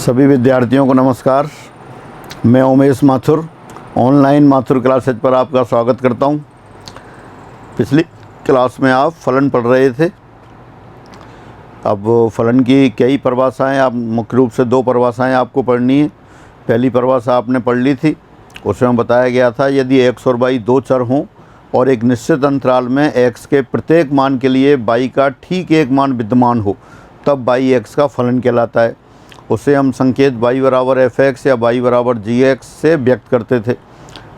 सभी विद्यार्थियों को नमस्कार। मैं उमेश माथुर ऑनलाइन माथुर क्लासेज पर आपका स्वागत करता हूं। पिछली क्लास में आप फलन पढ़ रहे थे। अब फलन की कई परिभाषाएं, आप मुख्य रूप से दो परिभाषाएं आपको पढ़नी है। पहली परिभाषा आपने पढ़ ली थी, उसमें बताया गया था यदि x और y दो चर हों और एक निश्चित अंतराल में x के प्रत्येक मान के लिए y का ठीक एक मान विद्यमान हो तब y x का फलन कहलाता है। उसे हम संकेत y बराबर f(x) या y बराबर gx से व्यक्त करते थे।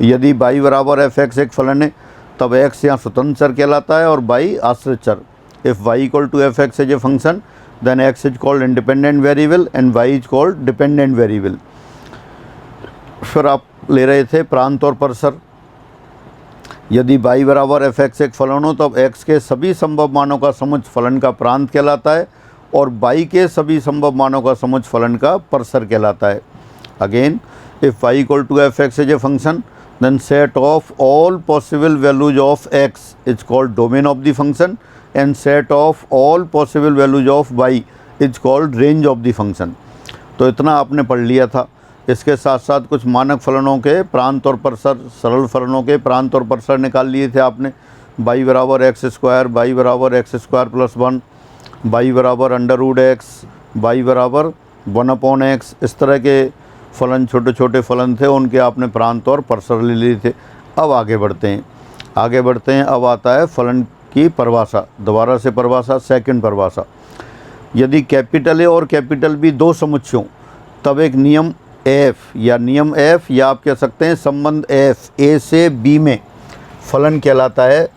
यदि y बराबर f(x) एक फलन है तब x यहाँ स्वतंत्र चर कहलाता है और y आश्रित चर। If y equal to f(x) is a function then x is called independent variable and y is called dependent variable. फिर आप ले रहे थे प्रांत और परसर। यदि y बराबर f(x) एक फलन हो तब x के सभी संभव मानों का समुच्चय फलन का प्रांत कहलाता है और y के सभी संभव मानों का समुच्चय फलन का परसर कहलाता है। Again, if y equal to f(x) is a function then set of all possible values of x is called domain of the function and set of all possible values of y is called range of the function. तो इतना आपने पढ़ लिया था। इसके साथ साथ कुछ मानक फलनों के प्रांत और परसर, सरल फलनों के प्रांत और परसर निकाल लिए थे आपने। y बराबर x स्क्वायर, y बराबर x स्क्वायर प्लस 1, y बराबर √x, y बराबर 1/x। इस तरह के फलन, छोटे छोटे फलन थे, उनके आपने प्रांत और परसर ले लिए थे। अब आगे बढ़ते हैं। अब आता है फलन की परिभाषा। दोबारा से परिभाषा, सेकंड परिभाषा। यदि कैपिटल ए और कैपिटल बी दो समुच्चय हों तब एक नियम F या आप कह सकते हैं संबंध F ए से बी में फलन कहलाता है।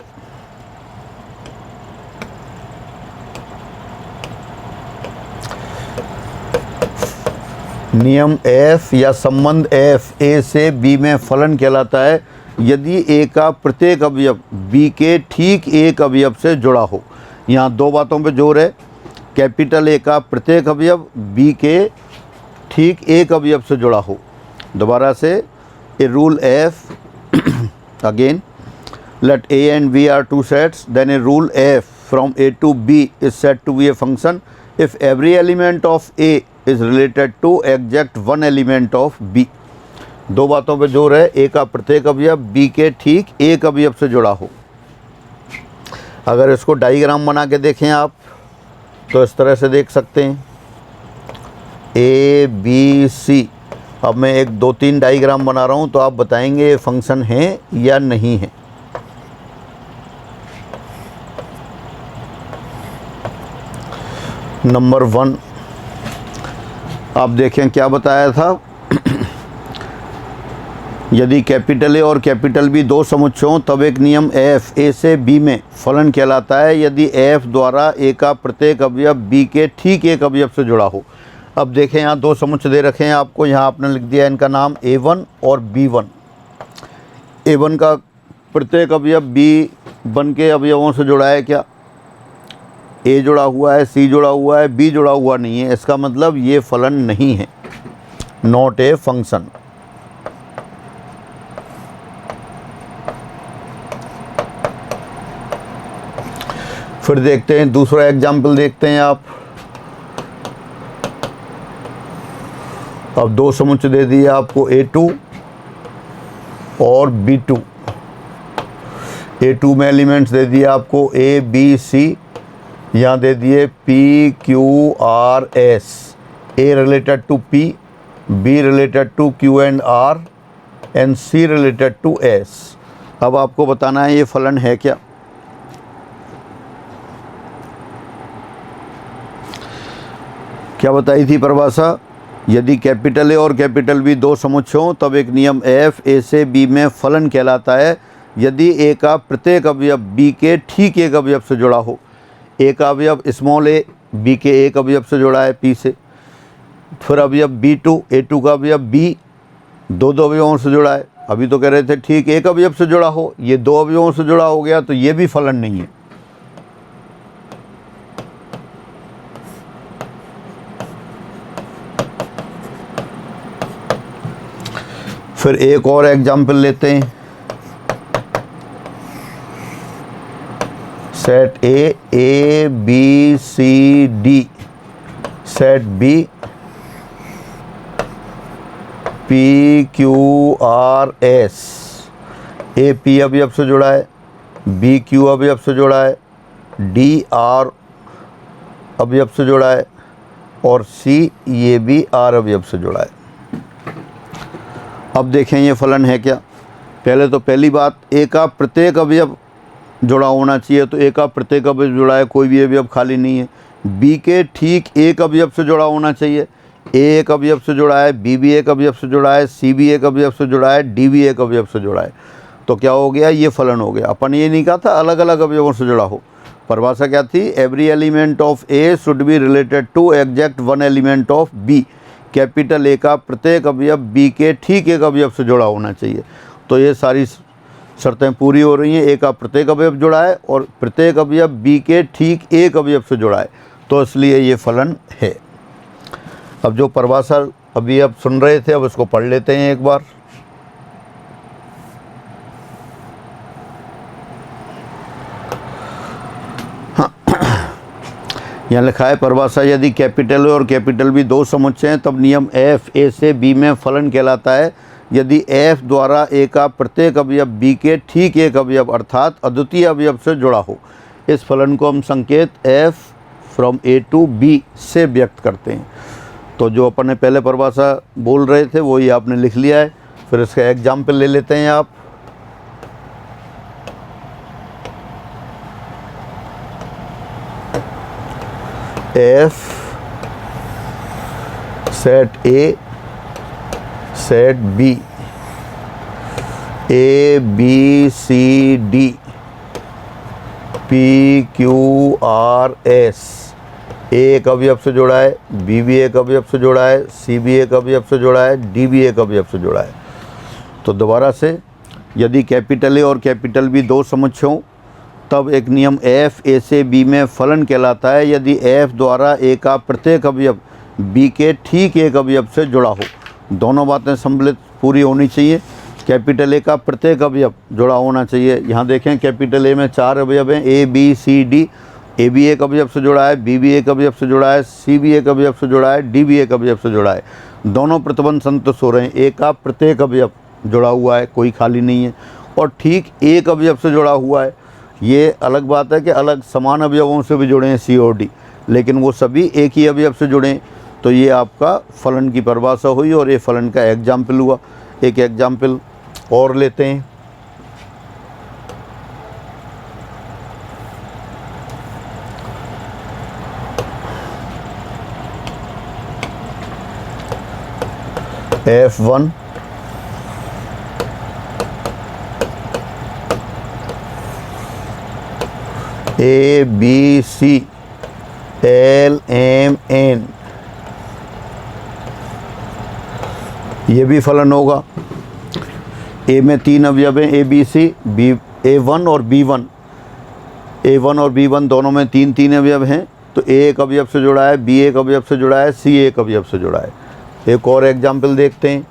नियम F या संबंध F ए से बी में फलन कहलाता है यदि ए का प्रत्येक अवयव बी के ठीक एक अवयव से जुड़ा हो। यहाँ दो बातों पे जोर है। कैपिटल ए का प्रत्येक अवयव बी के ठीक एक अवयव से जुड़ा हो। दोबारा से, a rule F again, let A and B are two sets, then a rule F from A to B is said to be a function if every element of A is related to exact one element of B। दो बातों पे जोर है। A का प्रत्येक अवयव B के ठीक एक अवयव से जुड़ा हो। अगर इसको डायग्राम बना के देखें आप तो इस तरह से देख सकते हैं A B C। अब मैं एक दो तीन डायग्राम बना रहा हूँ तो आप बताएंगे ये फंक्शन है या नहीं है। नंबर 1 आप देखें क्या बताया था। यदि कैपिटल ए और कैपिटल बी दो समुच्चय हों तब एक नियम F ए से बी में फलन कहलाता है यदि F द्वारा ए का प्रत्येक अवयव बी के ठीक एक अवयव से जुड़ा हो। अब देखें, यहाँ दो समुच्चय दे रखे हैं आपको। यहाँ आपने लिख दिया इनका नाम A1 और B1। A1 का प्रत्येक अवयव B1 के अवयवों से जुड़ा है क्या? A जुड़ा हुआ है, C जुड़ा हुआ है, B जुड़ा हुआ नहीं है। इसका मतलब ये फलन नहीं है, नॉट ए फंक्शन। फिर देखते हैं दूसरा एग्जाम्पल देखते हैं आप। अब दो समुच्चय दे दिए आपको A2 और B2। A2 में एलिमेंट्स दे दिए आपको A B C, यहाँ दे दिए P Q R S। A related to P, B related to Q and R and C related to S। अब आपको बताना है ये फलन है क्या। क्या बताई थी परिभाषा? यदि कैपिटल ए और कैपिटल बी दो समुच्चय हों तब एक नियम F ए से बी में फलन कहलाता है यदि ए का प्रत्येक अवयव बी के ठीक एक अवयव से जुड़ा हो। ए का अवयव स्मॉल ए बी के एक अवयव से जुड़ा है P से। फिर अवयव B2, A2 का अवयव B दो अवयवों से जुड़ा है। अभी तो कह रहे थे ठीक एक अवयव से जुड़ा हो, ये दो अवयवों से जुड़ा हो गया तो ये भी फलन नहीं है। फिर एक और एग्जाम्पल लेते हैं। Set A B C D, set B P Q R S, A P अवयव से जुड़ा है, बी क्यू अवयव से जुड़ा है, डी आर अवयव से जुड़ा है और सी ये भी आर अवयव से जुड़ा है। अब देखें ये फलन है क्या। पहले तो पहली बात, ए का प्रत्येक अवयव जुड़ा होना चाहिए, तो ए का प्रत्येक अवयव जुड़ा है, कोई भी अवयव खाली नहीं है। बी के ठीक एक अवयव से जुड़ा होना चाहिए, ए एक अवयव से जुड़ा है, बी भी एक अवयव से जुड़ा है, सी भी एक अवयव से जुड़ा है, डी भी एक अवयव से जुड़ा है। तो क्या हो गया, ये फलन हो गया। अपन ये नहीं कहा था अलग अलग अवयवों से जुड़ा हो। परिभाषा क्या थी, every element of A should be related to exact one element of B. Capital A का प्रत्येक अवयव बी के ठीक एक अवयव से जुड़ा होना चाहिए। तो ये सारी शर्तें पूरी हो रही हैं। ए का प्रत्येक अवयव जुड़ा है और प्रत्येक अवयव बी के ठीक एक अवयव से जुड़ा है, तो इसलिए ये फलन है। अब जो परिभाषा अभी आप सुन रहे थे, अब इसको पढ़ लेते हैं एक बार। यहाँ लिखा है परिभाषा, यदि कैपिटल ए और कैपिटल बी दो समुच्चय हैं तब नियम एफ ए से बी में फलन कहलाता है यदि एफ द्वारा ए का प्रत्येक अवयव बी के ठीक एक अवयव अर्थात अद्वितीय अवयव से जुड़ा हो। इस फलन को हम संकेत f from A to B से व्यक्त करते हैं। तो जो अपन ने पहले परिभाषा बोल रहे थे वही आपने लिख लिया है। फिर इसका एग्जाम्पल ले लेते हैं आप। If set A set B, A B C D, P Q R S, A एक अवयव से जुड़ा है, बी भी एक अवयव से जुड़ा है, सी भी एक अवयव से जुड़ा है, डी भी एक अवयव से जुड़ा है। तो दोबारा से, यदि कैपिटल ए और कैपिटल बी दो समुच्चय हों तब एक नियम एफ ए से बी में फलन कहलाता है यदि एफ द्वारा ए का प्रत्येक अवयव बी के ठीक एक अवयव से जुड़ा हो। दोनों बातें सम्मिलित पूरी होनी चाहिए। कैपिटल ए का प्रत्येक अवयव जुड़ा होना चाहिए। यहाँ देखें कैपिटल ए में 4 अवयव हैं, ए बी सी डी। ए भी एक अवयव से जुड़ा है, बी भी एक अवयव से जुड़ा है, सी भी एक अवयव से जुड़ा है, डी भी एक अवयव से जुड़ा है। दोनों प्रतिबंध संतुष्ट हो रहे हैं। ए का प्रत्येक अवयव जुड़ा हुआ है, कोई खाली नहीं है और ठीक एक अवयव से जुड़ा हुआ है। ये अलग बात है कि अलग समान अवयवों से भी जुड़े हैं सी और डी, लेकिन वो सभी एक ही अवयव से जुड़े हैं। तो ये आपका फलन की परिभाषा हुई और ये फलन का एग्जाम्पल हुआ। एक एग्जाम्पल और लेते हैं। F1 A B C L M N, ये भी फलन होगा। ए में 3 अवयव हैं, ए बी सी, बी A1 और B1। A1 और B1 दोनों में 3 अवयव हैं, तो ए एक अवयव से जुड़ा है, बी एक अवयव से जुड़ा है, सी एक अवयव से जुड़ा है। एक और एग्जाम्पल देखते हैं।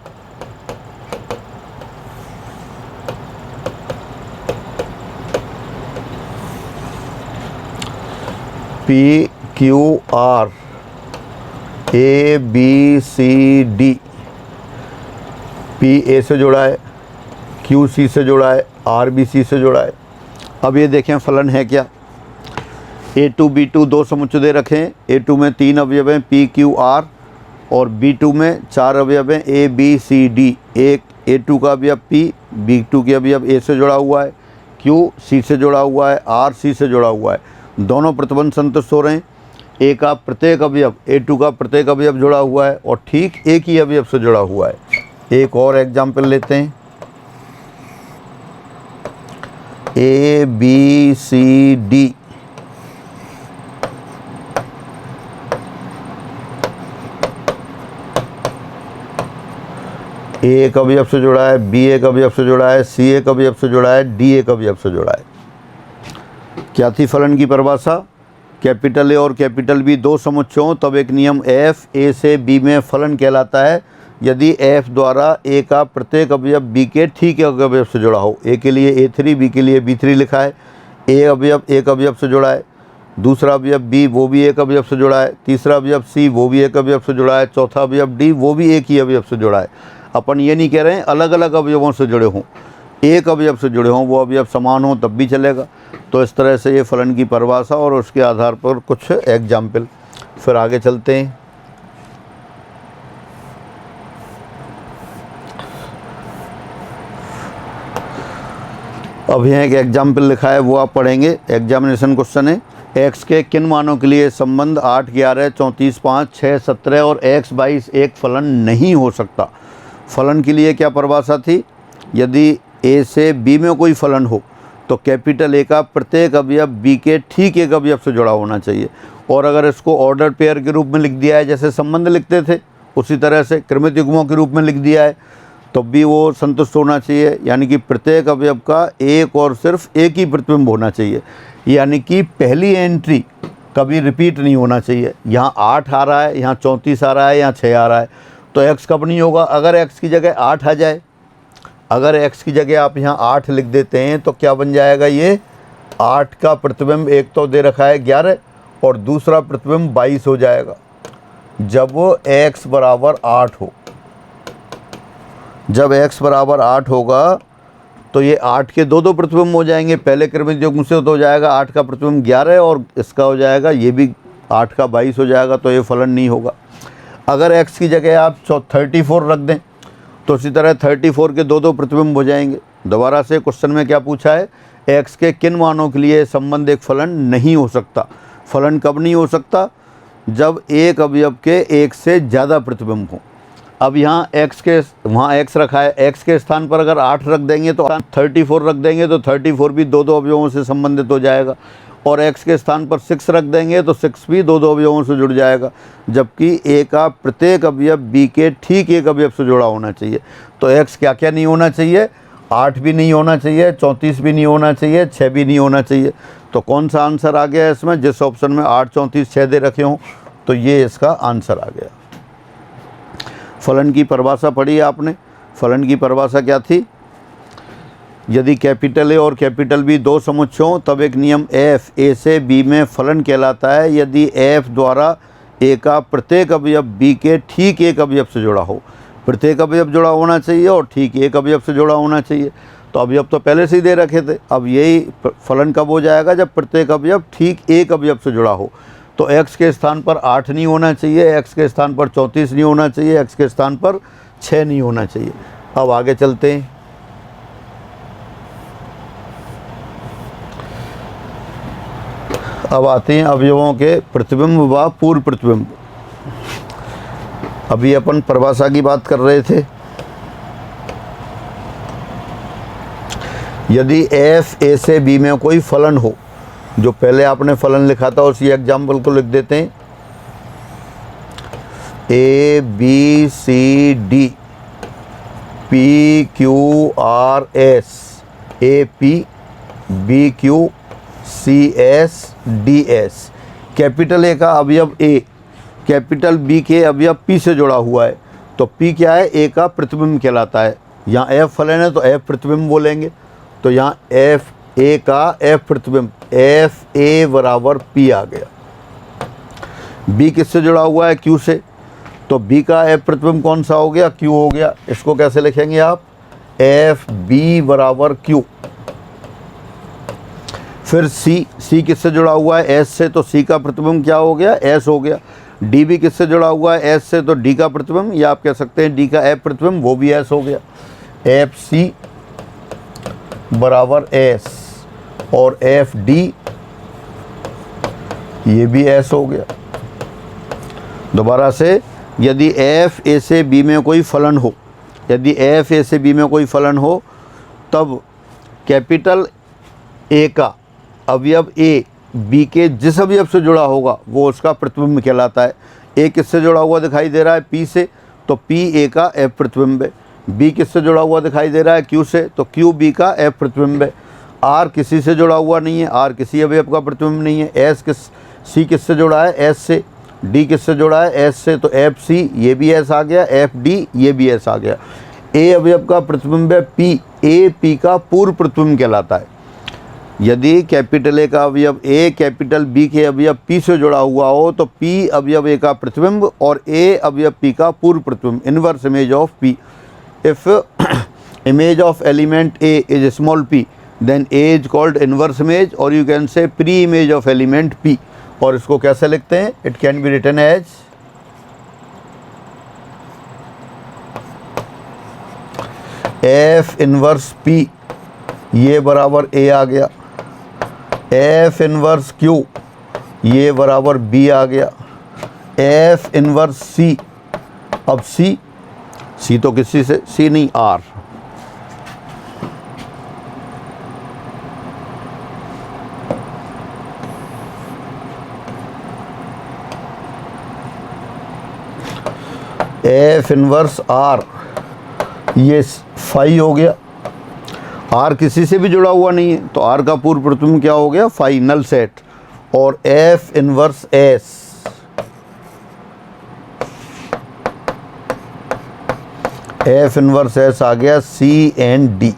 P Q R A B C D, P A से जुड़ा है, क्यू सी से जुड़ा है, आर बी सी से जुड़ा है। अब ये देखें फलन है क्या। A2 B2 दो समुच्चय दे रखें। A2 में 3 अवयव हैं, पी क्यू आर, और B2 में 4 अवयव हैं, ए बी सी डी। एक A2 का अवयव P, B2 के अवयव A से जुड़ा हुआ है, Q C से जुड़ा हुआ है, R C से जुड़ा हुआ है। दोनों प्रतिबंध संतुष्ट हो रहे हैं। ए का प्रत्येक अवयव, A2 का प्रत्येक अवयव जुड़ा हुआ है और ठीक एक ही अवयव से जुड़ा हुआ है। एक और एग्जाम्पल लेते हैं। ए बी सी डी, ए एक अवयव से जुड़ा है, बी एक अवयव से जुड़ा है, सी एक अवयव से जुड़ा है, डी एक अवयव से जुड़ा है। क्या थी फलन की परिभाषा। कैपिटल ए और कैपिटल बी दो समुच्चय हों तब एक नियम एफ ए से बी में फलन कहलाता है यदि एफ द्वारा ए का प्रत्येक अवयव बी के ठीक एक अवयव से जुड़ा हो। ए के लिए A3, बी के लिए B3 लिखा है। ए अवयव एक अवयव से जुड़ा है, दूसरा अवयव बी वो भी एक अवयव से जुड़ा है, तीसरा अवयव सी वो भी एक अवयव से जुड़ा है, चौथा अवयव डी वो भी एक ही अवयव से जुड़ा है। अपन ये नहीं कह रहे हैं अलग अलग अवयवों से जुड़े हों, एक अवयव से जुड़े हों, वो अवयव समान हो तब भी चलेगा। तो इस तरह से ये फलन की परिभाषा और उसके आधार पर कुछ एग्जाम्पल। फिर आगे चलते हैं। अब यहाँ एक एग्जाम्पल लिखा है, वो आप पढ़ेंगे। एग्जामिनेशन क्वेश्चन है, x के किन मानों के लिए संबंध 8, 11, 34, 5, 6, 17 और x, 22 एक फलन नहीं हो सकता। फलन के लिए क्या परिभाषा थी? यदि a से b में कोई फलन हो तो कैपिटल A का प्रत्येक अवयव b के ठीक एक अवयव से जुड़ा होना चाहिए। और अगर इसको ऑर्डर पेयर के रूप में लिख दिया है, जैसे संबंध लिखते थे उसी तरह से क्रमित युग्मों के रूप में लिख दिया है, तो भी वो संतुष्ट होना चाहिए। यानी कि प्रत्येक अवयव का एक और सिर्फ एक ही प्रतिबिंब होना चाहिए, यानी कि पहली एंट्री कभी रिपीट नहीं होना चाहिए। यहाँ 8 आ रहा है, यहाँ 34 आ रहा है, यहाँ 6 आ रहा है, तो x कब नहीं होगा? अगर x की जगह 8 आ जाए, अगर x की जगह आप यहाँ 8 लिख देते हैं तो क्या बन जाएगा? ये 8 का प्रतिबिंब एक तो दे रखा है 11 और दूसरा प्रतिबिंब 22 हो जाएगा जब वो x बराबर 8 हो। जब x बराबर 8 होगा तो ये 8 के दो प्रतिबिंब हो जाएंगे। पहले क्रमिक युग्म से तो हो जाएगा 8 का प्रतिबिंब 11 और इसका हो जाएगा ये भी 8 का 22 हो जाएगा, तो ये फलन नहीं होगा। अगर x की जगह आप 34 रख दें तो इसी तरह 34 के दो प्रतिबिंब हो जाएंगे। दोबारा से क्वेश्चन में क्या पूछा है? x के किन मानों के लिए संबंध एक फलन नहीं हो सकता। फलन कब नहीं हो सकता? जब एक अवयव के एक से ज़्यादा प्रतिबिंब हो। अब यहाँ x के वहाँ x रखा है, x के स्थान पर अगर 8 रख देंगे तो 34 रख देंगे तो 34 भी दो अवयवों से संबंधित हो जाएगा, और x के स्थान पर 6 रख देंगे तो 6 भी दो अवयवों से जुड़ जाएगा। जबकि a का प्रत्येक अवयव b के ठीक एक अवयव से जुड़ा होना चाहिए। तो x क्या क्या नहीं होना चाहिए? 8 भी नहीं होना चाहिए, 34 भी नहीं होना चाहिए, 6 भी नहीं होना चाहिए। तो कौन सा आंसर आ गया इसमें? जिस ऑप्शन में 8, 34, 6 दे रखे हों, तो ये इसका आंसर आ गया। फलन की परिभाषा पढ़ी आपने। फलन की परिभाषा क्या थी? यदि कैपिटल ए और कैपिटल बी दो समुच्चय हों तब एक नियम f a से b में फलन कहलाता है यदि f द्वारा a का प्रत्येक अवयव b के ठीक एक अवयव से जुड़ा हो। प्रत्येक अवयव जुड़ा होना चाहिए और ठीक एक अवयव से जुड़ा होना चाहिए। तो अवयव तो पहले से ही दे रखे थे। अब यही फलन कब हो जाएगा? जब प्रत्येक अवयव ठीक एक अवयव से जुड़ा हो। तो x के स्थान पर 8 नहीं होना चाहिए, x के स्थान पर 34 नहीं होना चाहिए, x के स्थान पर 6 नहीं होना चाहिए। अब आगे चलते हैं। अब आते हैं अवयवों के प्रतिबिंब व पूर्व प्रतिबिंब। अभी अपन परिभाषा की बात कर रहे थे। यदि f a से b में कोई फलन हो, जो पहले आपने फलन लिखा था उसी एग्जाम्पल को लिख देते हैं। a b c d p q r s a p b q c s d s। Capital A का अवयव a कैपिटल बी के अवयव p से जुड़ा हुआ है, तो p क्या है? a का प्रतिबिंब कहलाता है। यहाँ f फलन है तो f प्रतिबिंब बोलेंगे। तो यहाँ f a का f प्रतिबिंब f a बराबर p आ गया। b किससे जुड़ा हुआ है? q से, तो b का f प्रतिबिंब कौन सा हो गया? q हो गया। इसको कैसे लिखेंगे आप? f b बराबर q। फिर c किससे जुड़ा हुआ है? s से, तो c का प्रतिबिंब क्या हो गया? s हो गया। d भी किससे जुड़ा हुआ है? s से, तो d का प्रतिबिंब, या आप कह सकते हैं d का f प्रतिबिंब, वो भी s हो गया। f c बराबर s और f d ये भी s हो गया। दोबारा से, यदि f a से b में कोई फलन हो, यदि f a से b में कोई फलन हो तब कैपिटल a का अवयव a b के जिस अवयव से जुड़ा होगा वो उसका प्रतिबिंब कहलाता है। a किससे जुड़ा हुआ दिखाई दे रहा है? p से, तो p a का f प्रतिबिंब है। b किससे जुड़ा हुआ दिखाई दे रहा है? q से, तो q b का f प्रतिबिंब है। r किसी से जुड़ा हुआ नहीं है, r किसी अवयव का प्रतिबिंब नहीं है। c किससे जुड़ा है? s से। d किससे जुड़ा है? s से, तो f c ये भी s आ गया, f d ये भी s आ गया। a अवयव का प्रतिबिंब है p, a p का पूर्व प्रतिबिंब कहलाता है। यदि कैपिटल ए का अवयव a कैपिटल b के अवयव p से जुड़ा हुआ हो तो p अवयव a का प्रतिबिंब और a अवयव p का पूर्व प्रतिबिंब, inverse image of p। If image of element A is small p, then A is called inverse image, or you can say pre-image of element P. और इसको कैसे लिखते हैं? It can be written as F inverse P, ये बराबर A आ गया, F inverse Q, ये बराबर B आ गया, F inverse C, अब C तो किसी से, C नहीं, R, F इनवर्स R, ये फाई हो गया, R किसी से भी जुड़ा हुआ नहीं है तो R का पूर्व प्रतिबिंब क्या हो गया? Phi, null set. और F inverse S, F inverse S आ गया C एंड D।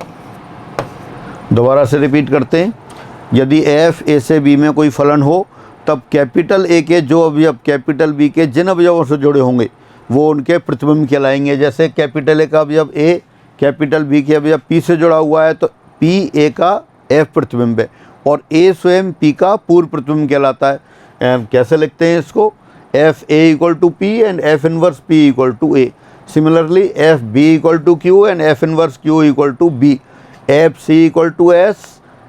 दोबारा से रिपीट करते हैं, यदि F A से B में कोई फलन हो तब कैपिटल A के जो अवयव कैपिटल B के जिन अवयवों से जुड़े होंगे वो उनके प्रतिबिंब कहलाएंगे। जैसे कैपिटल A का अवयव A कैपिटल B के अवयव P से जुड़ा हुआ है तो P A का F प्रतिबिंब है और A स्वयं P का पूर्व प्रतिबिंब कहलाता है। कैसे लिखते हैं इसको? F A equal to P and F inverse P equal to A। Similarly F B equal to Q and F inverse Q equal to B। F C equal to S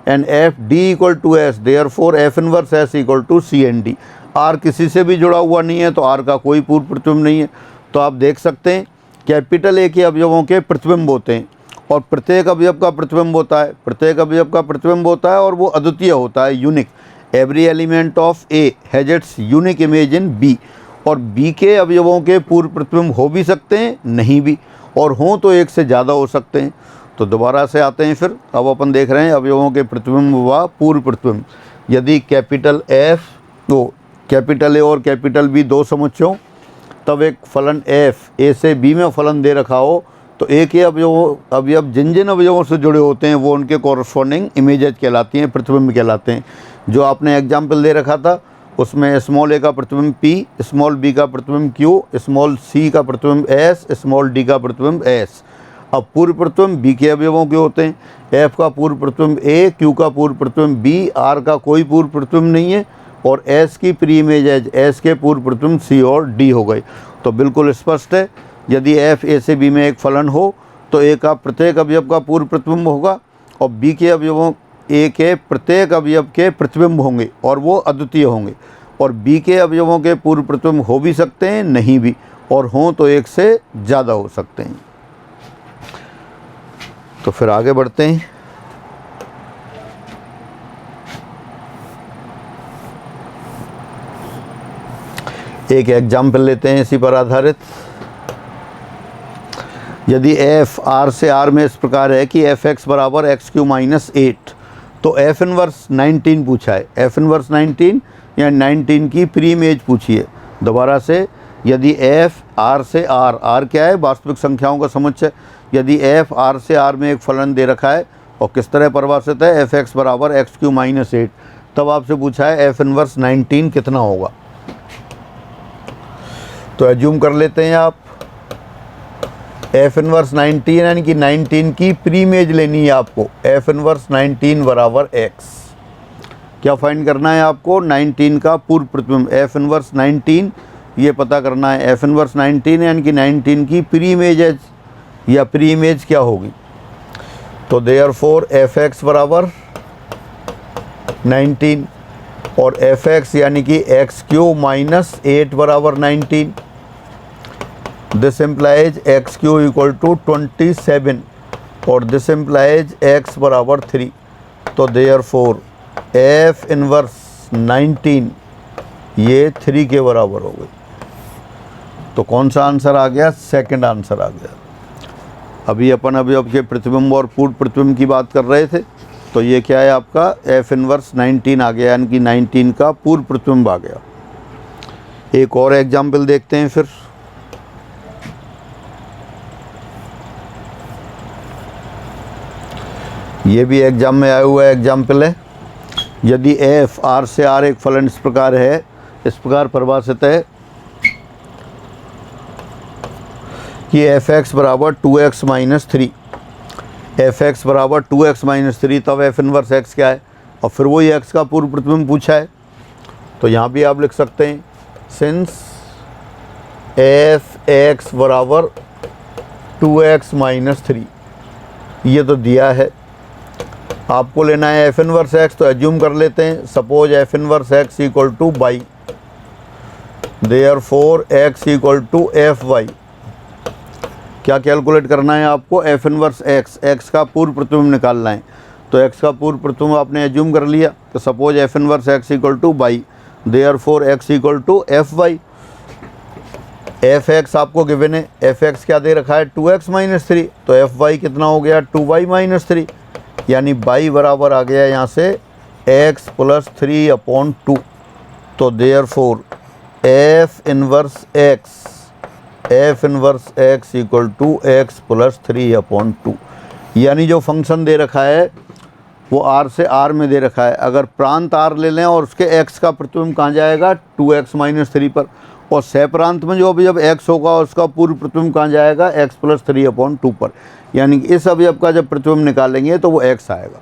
and F D equal to S, therefore F inverse S equal to C and D। R किसी से भी जुड़ा हुआ नहीं है तो R का कोई पूर्व प्रतिबिंब नहीं है। तो आप देख सकते हैं कैपिटल A के अवयवों के प्रतिबिंब होते हैं और प्रत्येक अवयव का प्रतिबिंब होता है, प्रत्येक अवयव का प्रतिबिंब होता है और वो अद्वितीय होता है, unique. Every element of A has its unique image in B। और B के अवयवों के पूर्व प्रतिबिंब हो भी सकते हैं, नहीं भी, और हों तो एक से ज़्यादा हो सकते हैं। तो दोबारा से आते हैं फिर, अब अपन देख रहे हैं अवयवों के प्रतिबिंब व पूर्व प्रतिबिंब। यदि कैपिटल F तो कैपिटल A और कैपिटल B दो समुच्चय हों तब एक फलन F A से B में फलन दे रखा हो तो A के अवयव जिन जिन अवयवों से जुड़े होते हैं वो उनके कॉरस्पॉन्डिंग इमेजेज कहलाती हैं, प्रतिबिंब कहलाते हैं। जो आपने एग्जाम्पल दे रखा था उसमें स्मॉल A का प्रतिबिंब P, स्मॉल B का प्रतिबिंब Q, स्मॉल C का प्रतिबिंब S, स्मॉल D का प्रतिबिंब S। अब पूर्व प्रतिबिंब B के अवयवों के होते हैं। F का पूर्व प्रतिबिंब A, Q का पूर्व प्रतिबिंब B, R का कोई पूर्व प्रतिबिंब नहीं है और S की प्री इमेज S के पूर्व प्रतिबिंब C और D हो गई। तो बिल्कुल स्पष्ट है, यदि F A से B में एक फलन हो तो A का प्रत्येक अवयव का पूर्व प्रतिबिंब होगा और B के अवयवों A के प्रत्येक अवयव के प्रतिबिंब होंगे और वो अद्वितीय होंगे। और B के अवयवों के पूर्व प्रतिबिंब हो भी सकते हैं, नहीं भी, और हों तो एक से ज़्यादा हो सकते हैं। तो फिर आगे बढ़ते हैं। एक एग्जाम्पल लेते हैं इसी पर आधारित। यदि F R से R में इस प्रकार है कि Fx बराबर XQ माइनस 8 तो F इनवर्स 19 पूछा है। F इनवर्स 19 या 19 की प्री इमेज पूछी है। दोबारा से, यदि F R से R क्या है? वास्तविक संख्याओं का समुच्चय। यदि F R से R में एक फलन दे रखा है और किस तरह परिभाषित है? Fx बराबर XQ माइनस 8, तब आपसे पूछा है F इनवर्स 19 कितना होगा। तो एज्यूम कर लेते हैं आप F इनवर्स 19 यानी कि 19 की प्री इमेज लेनी है आपको। F इनवर्स 19 बराबर X। क्या फाइंड करना है आपको? 19 का पूर्व प्रतिबिंब। F इनवर्स 19 ये पता करना है। F इनवर्स 19 यानी कि 19 की प्री इमेज या प्री इमेज क्या होगी। तो देयरफॉर Fx बराबर 19 और Fx यानी कि XQ माइनस 8 बराबर 19। This implies XQ equal to 27 और दिस इम्प्लाइज X बराबर 3। तो देयरफॉर F इनवर्स 19 ये 3 के बराबर हो गई। तो कौन सा आंसर आ गया? सेकंड आंसर आ गया। अभी अपन अवयव के प्रतिबिंब और पूर्व प्रतिबिंब की बात कर रहे थे, तो ये क्या है आपका? F इनवर्स 19 आ गया, यानी कि 19 का पूर्व प्रतिबिंब आ गया। एक और एग्जाम्पल देखते हैं फिर। ये भी एग्जाम में आया हुआ एग्जाम्पल है। यदि F R से R एक फलन इस प्रकार है, इस प्रकार परिभाषित है कि एफ एक्स बराबर 2x माइनस 3, एफ एक्स बराबर 2x माइनस 3, तब एफ इनवर्स एक्स क्या है, और फिर वही एक्स का पूर्व प्रतिबिंब पूछा है। तो यहाँ भी आप लिख सकते हैं सिंस एफ एक्स बराबर 2x माइनस 3, ये तो दिया है, आपको लेना है एफ इनवर्स एक्स, तो एज्यूम कर लेते हैं suppose f inverse x equal to y, therefore x equal to f y. क्या कैलकुलेट करना है आपको, एफ इनवर्स एक्स, एक्स का पूर्व प्रतिबिंब निकालना है। तो एक्स का पूर्व प्रतिबिंब आपने एज्यूम कर लिया, तो suppose f inverse x equal to y, therefore x equal to f y. F x आपको गिवन है, एफ एक्स क्या दे रखा है 2x माइनस 3, तो एफ वाई कितना हो गया 2y माइनस 3, यानी y बराबर आ गया यहाँ से x प्लस 3/2। तो therefore f inverse x equal to x plus 3/2, यानी जो फंक्शन दे रखा है वो r से r में दे रखा है। अगर प्रांत r ले लें और उसके x का प्रतिबिंब कहाँ जाएगा 2x माइनस 3 पर, और सह प्रांत में जो अवयव x होगा उसका पूर्व प्रतिबिंब कहाँ जाएगा x प्लस 3/2 पर, यानी कि इस अवयव का जब प्रतिबिंब निकालेंगे तो वो x आएगा।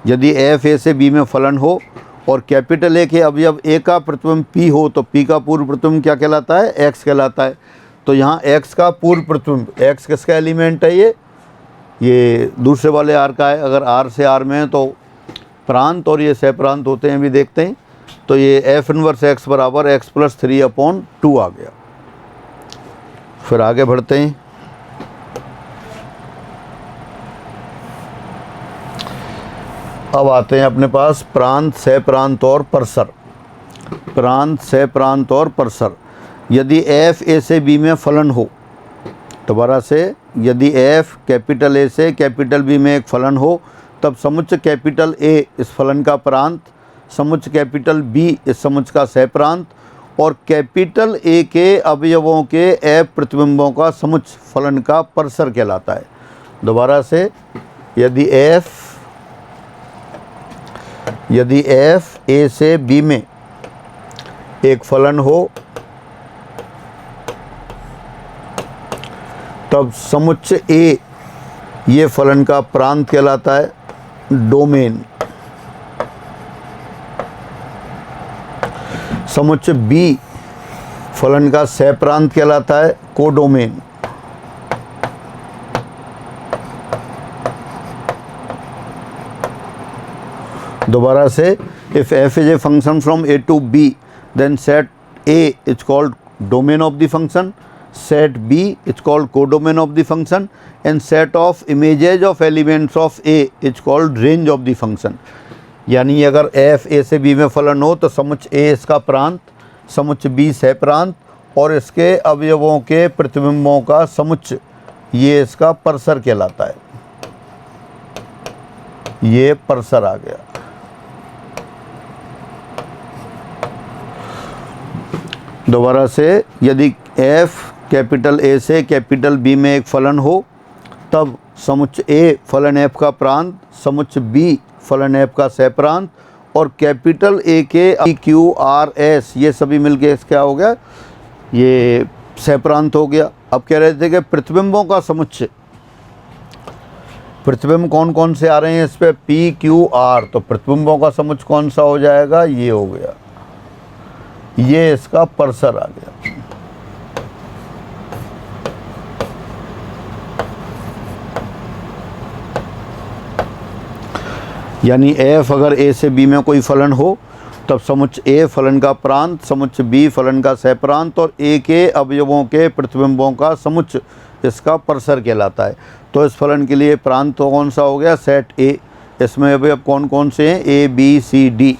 यदि एफ ए से बी में फलन हो और कैपिटल ए के अवयव ए का प्रतिबिंब p हो तो p का पूर्व प्रतिबिंब क्या कहलाता है, x कहलाता है। तो यहाँ x का पूर्व प्रतिबिंब, x किसका एलिमेंट है, ये दूसरे वाले r का है। अगर r से r में है तो प्रांत और ये सह प्रांत होते हैं, भी देखते हैं। तो ये एफ इनवर्स एक्स बराबर एक्स प्लस 3/2 आ गया। फिर आगे बढ़ते हैं। अब आते हैं अपने पास प्रांत, सह प्रांत और परसर। प्रांत, सह प्रांत और परसर। यदि एफ ए से बी में फलन हो, दोबारा से, यदि एफ कैपिटल ए से कैपिटल बी में एक फलन हो, तब समुच्च कैपिटल ए इस फलन का प्रांत, समुच्च कैपिटल बी इस समुच्च का सह प्रांत, और कैपिटल ए के अवयवों के एफ प्रतिबिंबों का समुच्च फलन का परसर कहलाता है। दोबारा से, यदि एफ ए से बी में एक फलन हो तब समुच्च ए ये फलन का प्रांत कहलाता है, डोमेन। समुच्च बी फलन का सह प्रांत कहलाता है, कोडोमेन। दोबारा से, if f is a function from A to B then set A is called domain of the function, set B is called codomain of the function, and set of images of elements of A is called range of the function। यानी अगर f A से B में फलन हो तो समुच्च A इसका प्रांत, समुच्च B सह प्रांत, और इसके अवयवों के प्रतिबिंबों का समुच्च ये इसका परसर कहलाता है। ये परसर आ गया। दोबारा से, यदि f कैपिटल ए से कैपिटल बी में एक फलन हो तब समुच्च ए फलन एफ का प्रांत, समुच्च बी फलन एफ का सह प्रांत, और कैपिटल ए के क्यू आर एस ये सभी मिलके क्या हो गया, ये सह प्रांत हो गया। अब कह रहे थे कि प्रतिबिंबों का समुच्चय, प्रतिबिंब कौन कौन से आ रहे हैं इस पे, पी क्यू आर, तो प्रतिबिंबों का समुच्चय कौन सा हो जाएगा, ये हो गया, ये इसका परसर आ गया। यानी एफ अगर ए से बी में कोई फलन हो तब समुच्च ए फलन का प्रांत, समुच्च बी फलन का सह प्रांत, और ए के अवयवों के प्रतिबिंबों का समुच्च इसका परसर कहलाता है। तो इस फलन के लिए प्रांत तो कौन सा हो गया, सेट ए, इसमें अवयव कौन कौन से हैं, ए बी सी डी,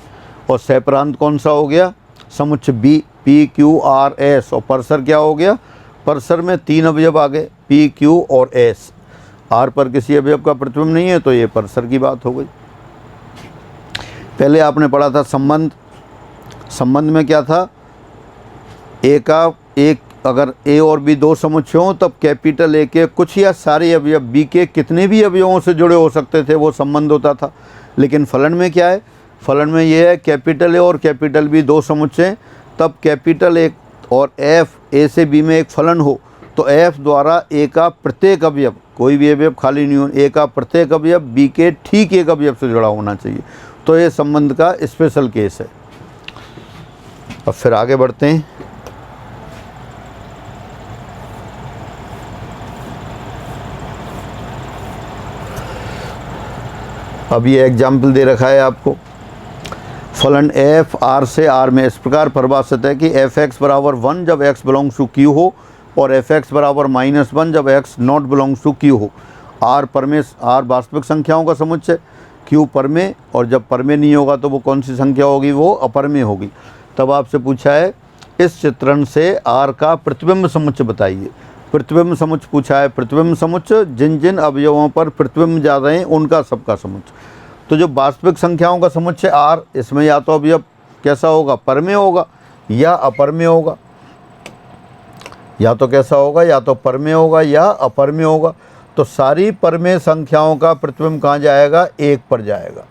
और सह प्रांत कौन सा हो गया, समुच्च B, P Q R S, और परसर क्या हो गया, परसर में 3 अवयव आ गए, पी क्यू और एस। आर पर किसी अवयव का प्रतिबिंब नहीं है तो ये परसर की बात हो गई। पहले आपने पढ़ा था संबंध। संबंध में क्या था, ए का एक, अगर ए और बी दो समुच्चय हों तब कैपिटल ए के कुछ या सारे अवयव बी के कितने भी अवयवों से जुड़े हो सकते थे, वो संबंध होता था। लेकिन फलन में क्या है, फलन में ये है कैपिटल ए और कैपिटल बी दो समुच्चय, तब कैपिटल ए और एफ ए से बी में एक फलन हो तो एफ द्वारा ए का प्रत्येक अवयव, कोई भी अवयव खाली नहीं हो, ए का प्रत्येक अवयव बी के ठीक एक अवयव से जुड़ा होना चाहिए। तो ये संबंध का स्पेशल केस है। अब फिर आगे बढ़ते हैं। अब ये एग्जाम्पल दे रखा है आपको, फलन एफ आर से आर में इस प्रकार परिभाषित है कि एफ एक्स बराबर 1 जब एक्स बिलोंग्स टू क्यू हो और एफ एक्स बराबर -1 जब x not belongs to Q हो। आर परमेय, आर वास्तविक संख्याओं का समुच्चय, क्यू परमेय, और जब परमेय नहीं होगा तो वो कौन सी संख्या होगी, वो अपरमेय होगी। तब आपसे पूछा है इस चित्रण से आर का प्रतिबिंब समुच्चय बताइए। प्रतिबिंब समुच्चय पूछा है, प्रतिबिंब समुच्चय जिन जिन अवयवों पर प्रतिबिंब जा रहे हैं उनका सबका समुच्चय। तो जो वास्तविक संख्याओं का समुच्चय आर, इसमें या तो अवयव कैसा होगा, परमेय होगा या अपरमेय होगा, या तो कैसा होगा, या तो परमेय होगा या अपरमेय होगा। तो सारी परमेय संख्याओं का प्रतिबिंब कहाँ जाएगा, 1 पर जाएगा,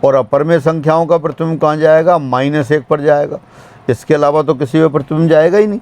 और अपरमेय संख्याओं का प्रतिबिंब कहाँ जाएगा, -1 पर जाएगा। इसके अलावा तो किसी में प्रतिबिंब जाएगा ही नहीं।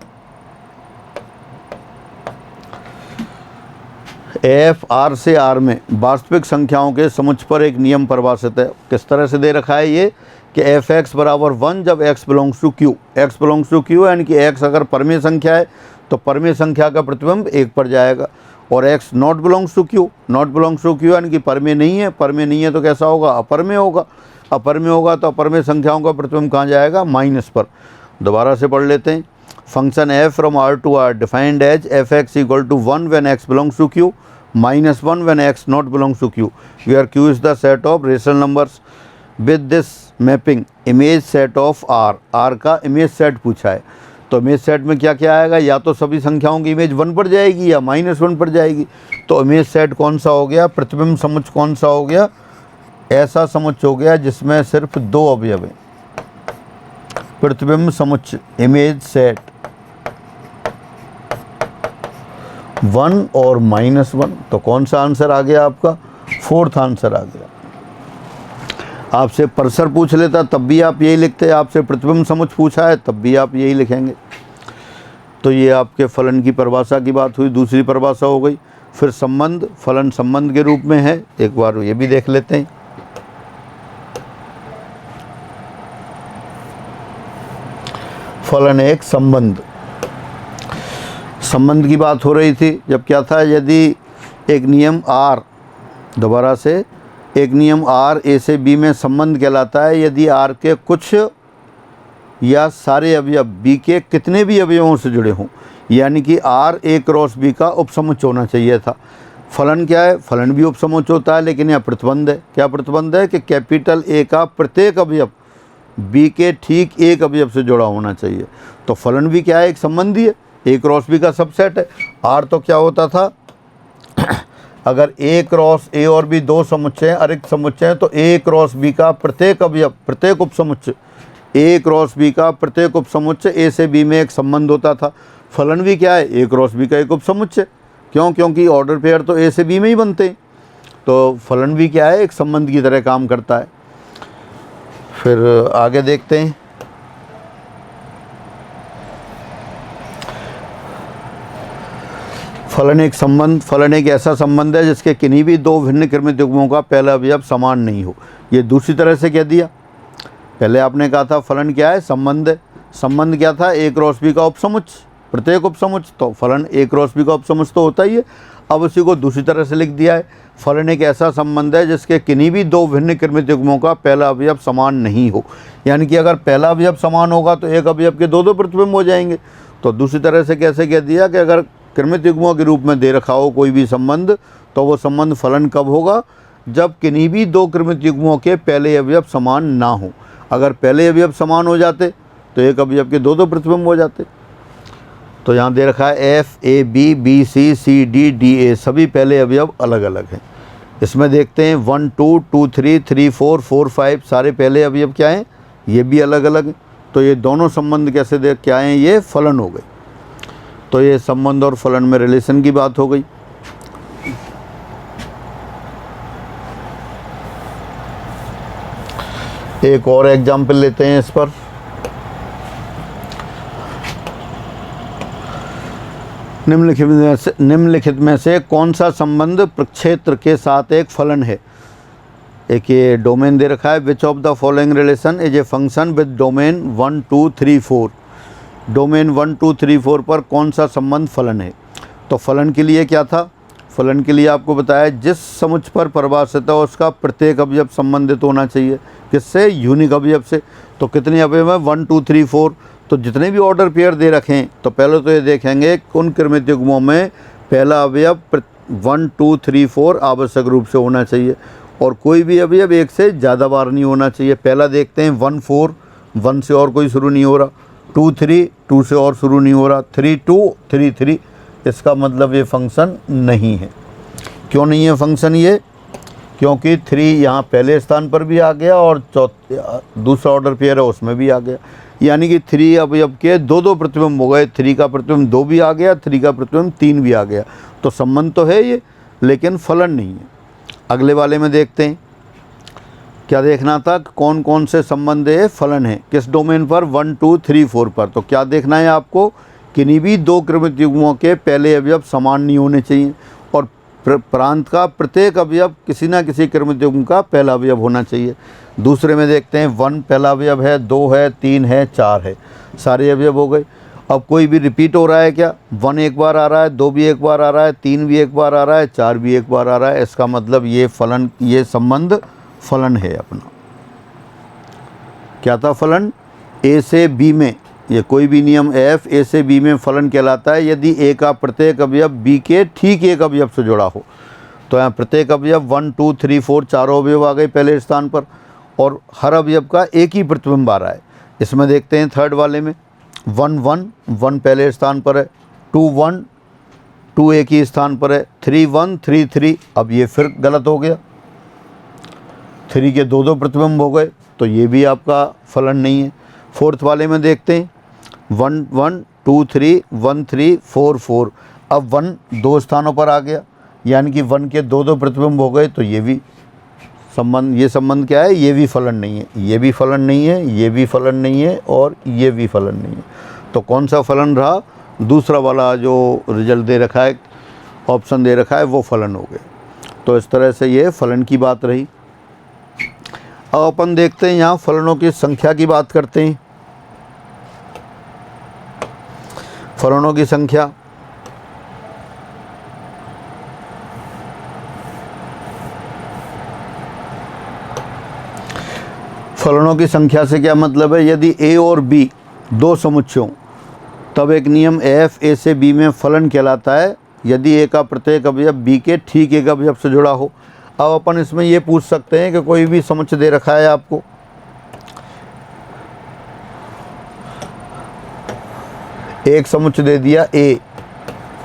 एफ आर से आर में वास्तविक संख्याओं के समुच्चय पर एक नियम परिभाषित है। किस तरह से दे रखा है ये कि एफ एक्स बराबर 1 जब x belongs to Q, x belongs to Q यानी कि एक्स अगर परमेय संख्या है तो परमेय संख्या का प्रतिबिंब 1 पर जाएगा, और x not belongs to Q, not belongs to Q यानी कि परमेय नहीं है, परमेय नहीं है तो कैसा होगा, अपरमेय होगा। अपरमेय होगा तो अपरमेय संख्याओं का प्रतिबिंब कहाँ जाएगा, माइनस पर। दोबारा से पढ़ लेते हैं। Function f from R to R defined as f x equal to 1 when x belongs to Q, -1 when x not belongs to q, where q is the set of rational numbers with this mapping image set of r। r का image set पूछा है, तो image set में क्या क्या आएगा, या तो सभी संख्याओं की इमेज 1 पर जाएगी या -1 पर जाएगी। तो इमेज सेट कौन सा हो गया, प्रतिबिंब समुच्चय कौन सा हो गया, ऐसा समुच्चय हो गया जिसमें सिर्फ 2 अवयव हैं। प्रतिबिंब समुच्चय इमेज सेट 1 और -1, तो कौन सा आंसर आ गया आपका, 4th आंसर आ गया। आपसे परसर पूछ लेता तब भी आप यही लिखते, आपसे प्रतिबिंब समुच्चय पूछा है तब भी आप यही लिखेंगे। तो ये आपके फलन की परिभाषा की बात हुई, दूसरी परिभाषा हो गई। फिर संबंध, फलन संबंध के रूप में है, एक बार ये भी देख लेते हैं। फलन एक संबंध, संबंध की बात हो रही थी जब क्या था, यदि एक नियम आर, दोबारा से एक नियम आर ए से बी में संबंध कहलाता है यदि आर के कुछ या सारे अवयव बी के कितने भी अवयवों से जुड़े हों, यानी कि आर ए क्रॉस बी का उपसमुच्चय होना चाहिए था। फलन क्या है, फलन भी उपसमुच्चय होता है, लेकिन यह प्रतिबंध है। क्या प्रतिबंध है कि कैपिटल ए का प्रत्येक अवयव बी के ठीक एक अवयव से जुड़ा होना चाहिए। तो फलन भी क्या है, एक संबंधी है, ए क्रॉस बी का सबसेट है। आर तो क्या होता था, अगर ए क्रॉस ए और बी 2 समुच्चय हैं, अरिक्त समुच्चय हैं, तो ए क्रॉस बी का प्रत्येक अवयव, प्रत्येक उपसमुच्चय, ए क्रॉस बी का प्रत्येक उपसमुच्चय ए से बी में एक संबंध होता था। फलन भी क्या है, ए क्रॉस बी का एक उपसमुच्चय। क्यों, क्योंकि ऑर्डर पेयर तो ए से बी में ही बनते हैं। तो फलन भी क्या है, एक संबंध की तरह काम करता है। फिर आगे देखते हैं। फलन एक संबंध, फलन एक ऐसा संबंध है जिसके किन्हीं भी 2 भिन्न क्रमित युग्मों का पहला अवयव समान नहीं हो। ये दूसरी तरह से कह दिया। पहले आपने कहा था फलन क्या है, संबंध है। संबंध क्या था, ए क्रॉस बी का उपसमुच्चय, प्रत्येक उपसमुच्चय। तो फलन ए क्रॉस बी का उपसमुच्चय तो होता ही है। अब उसी को दूसरी तरह से लिख दिया है, फलन एक ऐसा संबंध है जिसके किन्हीं भी 2 भिन्न क्रमित युग्मों का पहला अवयव समान नहीं हो। यानी कि अगर पहला अवयव समान होगा तो एक अवयव के 2 प्रतिबिंब हो जाएंगे। तो दूसरी तरह से कैसे कह दिया कि अगर क्रमित युग्मों के रूप में दे रखा हो कोई भी संबंध, तो वो संबंध फलन कब होगा, जब किन्हीं भी 2 क्रमित युग्मों के पहले अवयव समान ना हो। अगर पहले अवयव समान हो जाते तो एक अवयव के 2 प्रतिबिंब हो जाते। तो यहाँ दे रखा है f A B B C C D D A सभी पहले अवयव अलग अलग हैं। इसमें देखते हैं 1 2 2 3 3 4 4 5 सारे पहले अवयव क्या हैं, ये भी अलग अलग हैं। तो ये दोनों संबंध कैसे देख क्या हैं, ये फलन हो गए। तो ये संबंध और फलन में रिलेशन की बात हो गई। एक और एग्जाम्पल लेते हैं इस पर। निम्नलिखित में से कौन सा संबंध प्रक्षेत्र के साथ एक फलन है। एक ये डोमेन दे रखा है, which of the following relation is a function with domain 1 2 3 4। Domain 1 2 3 4 पर कौन सा संबंध फलन है। तो फलन के लिए क्या था, फलन के लिए आपको बताया जिस समुच्चय पर परिभाषित है उसका प्रत्येक अवयव संबंधित होना चाहिए, किससे, यूनिक अवयव से। तो कितने अवयव हैं, 1 2 3 4। तो जितने भी ऑर्डर पेयर दे रखे हैं तो पहले तो ये देखेंगे उन क्रमिक युग्मों में पहला अवयव 1 2 3 4 आवश्यक रूप से होना चाहिए, और कोई भी अवयव एक से ज़्यादा बार नहीं होना चाहिए। पहला देखते हैं 1 4, 1 से और कोई शुरू नहीं हो रहा, 2 3, 2 से और शुरू नहीं हो रहा, 3 2, 3 3। इसका मतलब ये फंक्शन नहीं है। क्यों नहीं है फंक्शन ये, क्योंकि 3 यहाँ पहले स्थान पर भी आ गया और दूसरा ऑर्डर पेयर है उसमें भी आ गया, यानी कि 3 अवयव के 2 प्रतिबिंब हो गए। 3 का प्रतिबिंब 2 भी आ गया, 3 का प्रतिबिंब 3 भी आ गया। तो संबंध तो है ये, लेकिन फलन नहीं है। अगले वाले में देखते हैं, क्या देखना था, कौन कौन से संबंध है, फलन है, किस डोमेन पर, 1 2 3 4 पर। तो क्या देखना है आपको, किन्हीं भी 2 क्रमिक युग्मों के पहले अवयव समान नहीं होने चाहिए, और प्रांत का प्रत्येक अवयव किसी न किसी क्रमिक युग्म का पहला अवयव होना चाहिए। दूसरे में देखते हैं 1 पहला अवयव है, 2 है, 3 है, 4 है, सारे अवयव हो गए। अब कोई भी रिपीट हो रहा है क्या, 1 एक बार आ रहा है, 2 भी एक बार आ रहा है, 3 भी एक बार आ रहा है, 4 भी एक बार आ रहा है। इसका मतलब ये फलन, ये संबंध फलन है अपना। क्या था फलन, ए से बी में, ये कोई भी नियम एफ ए से बी में फलन कहलाता है यदि ए का प्रत्येक अवयव बी के ठीक एक अवयव से जुड़ा हो। तो यहाँ प्रत्येक अवयव 1 2 3 4 चारों अवयव आ गए पहले स्थान पर, और हर अवयव का एक ही प्रतिबिंब आ रहा है। इसमें देखते हैं थर्ड वाले में 1 1 1 पहले स्थान पर है, 2 1 2 एक ही स्थान पर है, 3 1 3 3। अब ये फिर गलत हो गया, 3 के 2 प्रतिबिंब हो गए, तो ये भी आपका फलन नहीं है। फोर्थ वाले में देखते हैं 1 1 2 3 1 3 4 4। अब 1 2 स्थानों पर आ गया, यानी कि 1 के 2 प्रतिबिंब हो गए, तो ये भी संबंध, ये संबंध क्या है, ये भी फलन नहीं है, ये भी फलन नहीं है, ये भी फलन नहीं है, और ये भी फलन नहीं है। तो कौन सा फलन रहा, दूसरा वाला जो रिजल्ट दे रखा है, ऑप्शन दे रखा है, वो फलन हो गए। तो इस तरह से ये फलन की बात रही। अब अपन देखते हैं यहाँ फलनों की संख्या की बात करते हैं। फलनों की संख्या, फलनों की संख्या से क्या मतलब है, यदि ए और बी 2 समुच्चयों, तब एक नियम एफ ए से बी में फलन कहलाता है यदि ए का प्रत्येक अवयव बी के ठीक एक अवयव से जुड़ा हो। अब अपन इसमें ये पूछ सकते हैं कि कोई भी समुच्चय दे रखा है आपको, एक समुच्चय दे दिया ए,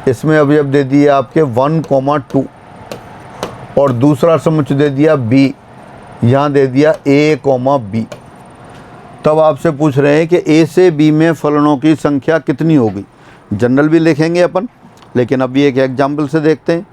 इसमें अवयव दे दिए आपके 1 2, और दूसरा समुच्चय दे दिया बी, यहाँ दे दिया ए बी। तब आपसे पूछ रहे हैं कि ए से बी में फलनों की संख्या कितनी होगी। जनरल भी लिखेंगे अपन, लेकिन अभी एक एग्जाम्पल से देखते हैं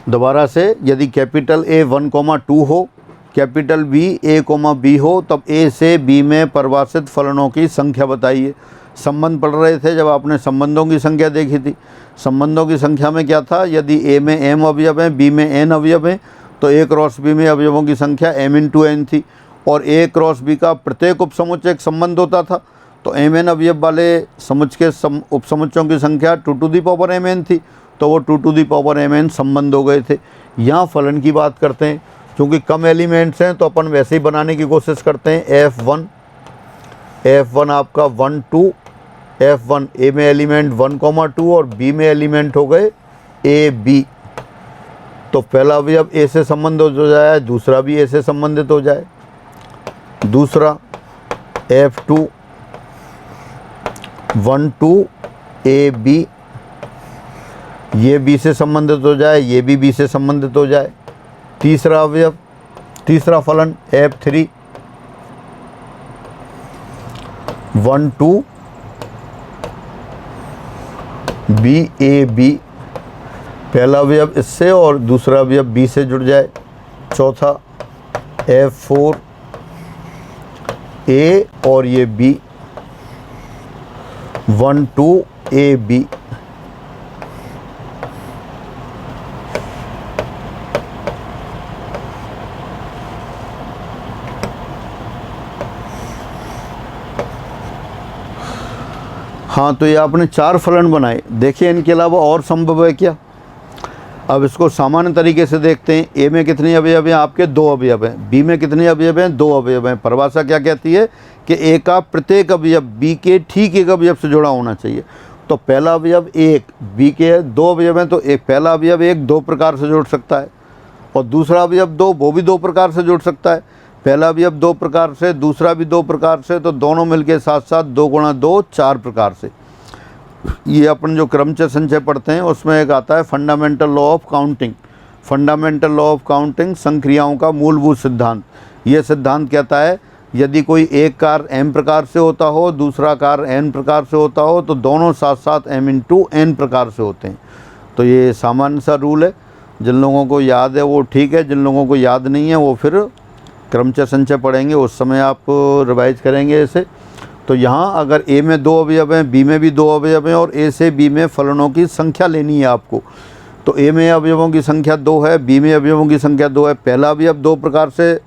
दोबारा से। यदि कैपिटल ए 1 2 हो, कैपिटल बी ए बी हो, तब ए से बी में परिभाषित फलनों की संख्या बताइए। संबंध पढ़ रहे थे जब आपने संबंधों की संख्या देखी थी। संबंधों की संख्या में क्या था, यदि ए में m अवयव हैं, बी में n अवयव हैं, तो ए क्रॉस बी में अवयवों की संख्या m × n थी, और ए क्रॉस बी का प्रत्येक उपसमुच्चय एक संबंध होता था। तो mn अवयव वाले समुच्चय के उपसमुच्चयों की संख्या 2⁻mn थी, तो वो 2⁻mn संबंध हो गए थे। यहाँ फलन की बात करते हैं, क्योंकि कम एलिमेंट्स हैं तो अपन वैसे ही बनाने की कोशिश करते हैं। F1 आपका 1 2, F1 ए में एलिमेंट 1 2 और बी में एलिमेंट हो गए ए बी। तो पहला अवयव ए से संबंधित हो जाए, दूसरा भी ए से संबंधित हो जाए। दूसरा F2 1 2 ए बी, ये बी से संबंधित हो जाए, ये भी बी से संबंधित हो जाए। तीसरा अवयव, तीसरा फलन F3 1 2 बी ए बी, पहला अवयव इससे और दूसरा अवयव बी से जुड़ जाए। चौथा F4 ए और ये बी 1 2 ए बी, हाँ, तो ये आपने 4 फलन बनाए। देखिए इनके अलावा और संभव है क्या? अब इसको सामान्य तरीके से देखते हैं। ए में कितने अवयव हैं? आपके 2 अवयव हैं। बी में कितने अवयव हैं? 2 अवयव हैं। परिभाषा क्या कहती है कि ए का प्रत्येक अवयव बी के ठीक एक अवयव से जुड़ा होना चाहिए। तो पहला अवयव 1, बी के 2 अवयव हैं, तो एक पहला अवयव 1 2 प्रकार से जुड़ सकता है, और दूसरा अवयव 2 वो भी 2 प्रकार से जुड़ सकता है। पहला अवयव 2 प्रकार से, दूसरा भी 2 प्रकार से, तो दोनों मिलके साथ साथ 2 गुणा 2 4 प्रकार से। ये अपन जो क्रमचय संचय पढ़ते हैं उसमें एक आता है fundamental law of counting. Fundamental law of counting संक्रियाओं का मूलभूत सिद्धांत। ये सिद्धांत कहता है यदि कोई एक कार्य m प्रकार से होता हो, दूसरा कार्य n प्रकार से होता हो, तो दोनों साथ साथ m इंटू n प्रकार से होते हैं। तो ये सामान्य सा रूल है। जिन लोगों को याद है वो ठीक है, जिन लोगों को याद नहीं है वो फिर क्रमचय संचय पढ़ेंगे, उस समय आप रिवाइज करेंगे इसे। तो यहाँ अगर ए में 2 अवयव हैं, बी में भी 2 अवयव हैं, और ए से बी में फलनों की संख्या लेनी है आपको। तो ए में अवयवों की संख्या 2 है, बी में अवयवों की संख्या 2 है। पहला अवयव 2 प्रकार से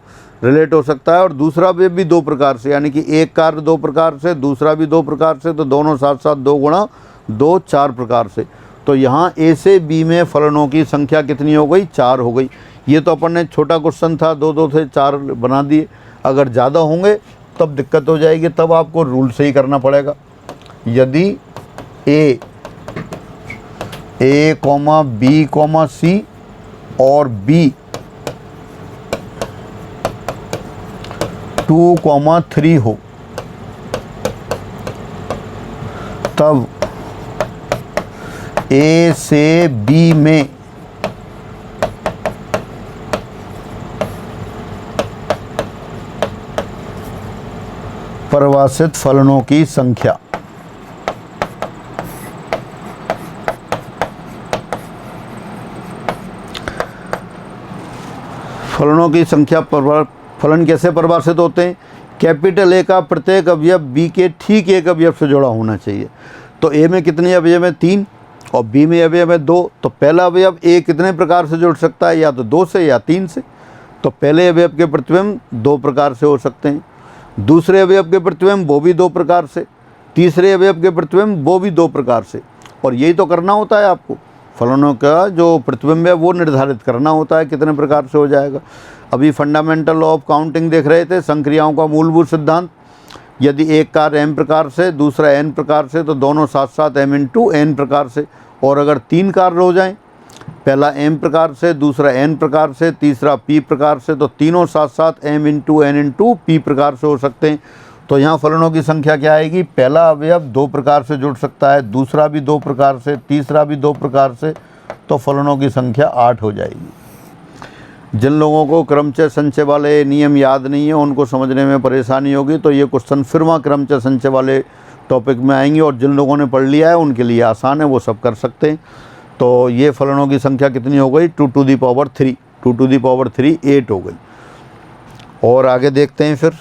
रिलेट हो सकता है और दूसरा अवयव भी 2 प्रकार से, यानी कि एक कार्य 2 प्रकार से, दूसरा भी 2 प्रकार से, तो दोनों साथ साथ 2 गुणा 2 4 प्रकार से। तो यहाँ ए से बी में फलनों की संख्या कितनी हो गई? 4 हो गई। ये तो अपन ने छोटा क्वेश्चन था, 2 2 से 4 बना दिए। अगर ज़्यादा होंगे तब दिक्कत हो जाएगी, तब आपको रूल से ही करना पड़ेगा। यदि ए कॉमा बी कॉमा सी और बी 2,3 हो, तब ए से बी में परिभाषित फलनों की संख्या। फलनों की संख्या फलन कैसे परिभाषित होते हैं? कैपिटल ए का प्रत्येक अवयव बी के ठीक एक अवयव से जुड़ा होना चाहिए। तो ए में कितने अवयव हैं? 3, और बी में अवयव है 2। तो पहला अवयव ए कितने प्रकार से जुड़ सकता है? या तो 2 से या 3 से। तो पहले अवयव के प्रतिबिंब 2 प्रकार से हो सकते हैं, दूसरे अवयव के प्रतिबिंब वो भी 2 प्रकार से, तीसरे अवयव के प्रतिबिंब वो भी 2 प्रकार से। और यही तो करना होता है आपको, फलनों का जो प्रतिबिंब है वो निर्धारित करना होता है कितने प्रकार से हो जाएगा। अभी फंडामेंटल लॉ ऑफ काउंटिंग देख रहे थे, संक्रियाओं का मूलभूत सिद्धांत। यदि एक कार्य m प्रकार से, दूसरा n प्रकार से, तो दोनों साथ साथ m इंटू n प्रकार से। और अगर 3 कार्य हो जाएं, पहला m प्रकार से, दूसरा n प्रकार से, तीसरा p प्रकार से, तो तीनों साथ साथ m into n into p प्रकार से हो सकते हैं। तो यहाँ फलनों की संख्या क्या आएगी? पहला अवयव 2 प्रकार से जुड़ सकता है, दूसरा भी 2 प्रकार से, तीसरा भी 2 प्रकार से, तो फलनों की संख्या 8 हो जाएगी। जिन लोगों को क्रमचय संचय वाले नियम याद नहीं है, उनको समझने में परेशानी होगी, तो ये क्वेश्चन फिर वहाँ क्रमचय संचय वाले टॉपिक में आएंगे। और जिन लोगों ने पढ़ लिया है उनके लिए आसान है, वो सब कर सकते हैं। तो ये फलनों की संख्या कितनी हो गई? 2 to the power 3, 2 to the power 3 8 हो गई। और आगे देखते हैं फिर।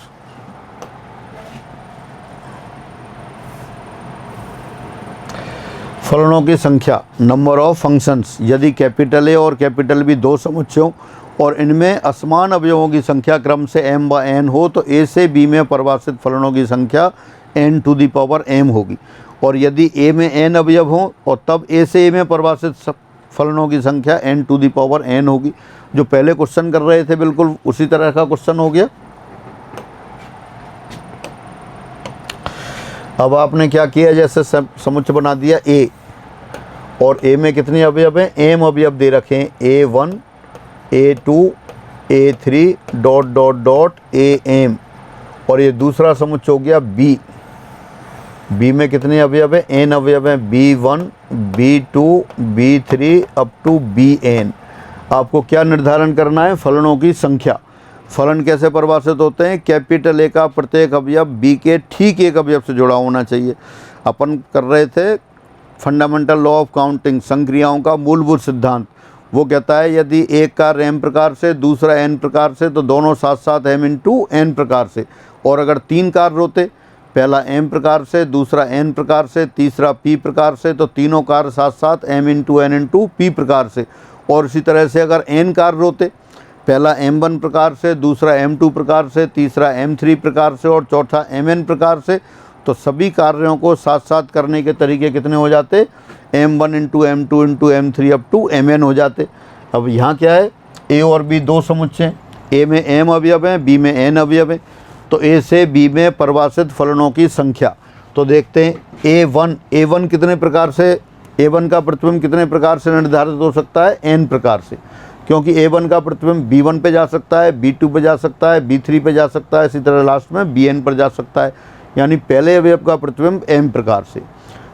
फलनों की संख्या, नंबर ऑफ फंक्शंस। यदि कैपिटल ए और कैपिटल बी 2 समुच्चयों और इनमें असमान अवयवों की संख्या क्रम से m व n हो, तो a से b में परिभाषित फलनों की संख्या n to the power m होगी। और यदि a में n अवयव हों और तब a से a में परिभाषित फलनों की संख्या n to the power n होगी। जो पहले क्वेश्चन कर रहे थे बिल्कुल उसी तरह का क्वेश्चन हो गया। अब आपने क्या किया, जैसे समुच्चय बना दिया a, और a में कितने अवयव हैं? m अवयव दे रखे हैं, a1 a2 a3 dot dot dot am। और ये दूसरा समुच्चय हो गया b, b में कितने अवयव हैं? n अवयव हैं, b1 b2 b3 up to bn। आपको क्या निर्धारण करना है? फलनों की संख्या। फलन कैसे परिभाषित होते हैं? कैपिटल ए का प्रत्येक अवयव बी के ठीक एक अवयव से जुड़ा होना चाहिए। अपन कर रहे थे फंडामेंटल लॉ ऑफ काउंटिंग, संक्रियाओं का मूलभूत सिद्धांत। वो कहता है यदि एक कार्य m प्रकार से, दूसरा n प्रकार से, तो दोनों साथ साथ m इंटू n प्रकार से। और अगर 3 कार्य होते, पहला m प्रकार से, दूसरा n प्रकार से, तीसरा p प्रकार से, तो तीनों कार्य साथ साथ m into n into p प्रकार से। और इसी तरह से अगर n कार्य होते, पहला m1 प्रकार से, दूसरा m2 प्रकार से, तीसरा m3 प्रकार से और चौथा mn प्रकार से, तो सभी कार्यों को साथ साथ करने के तरीके कितने हो जाते, m1 into m2 into m3 up to mn हो जाते। अब यहाँ क्या है, a और b दो समुच्चय हैं, a में m अवयव हैं, b में n अवयव हैं। तो a से b में परिभाषित फलनों की संख्या, तो देखते हैं a1 कितने प्रकार से, a1 का प्रतिबिंब कितने प्रकार से निर्धारित हो सकता है, n प्रकार से, क्योंकि a1 का प्रतिबिंब b1 पे जा सकता है, b2 पे जा सकता है, b3 पे जा सकता है, इसी तरह लास्ट में bn पर जा सकता है। यानी पहले अवयव का प्रतिबिंब m प्रकार से,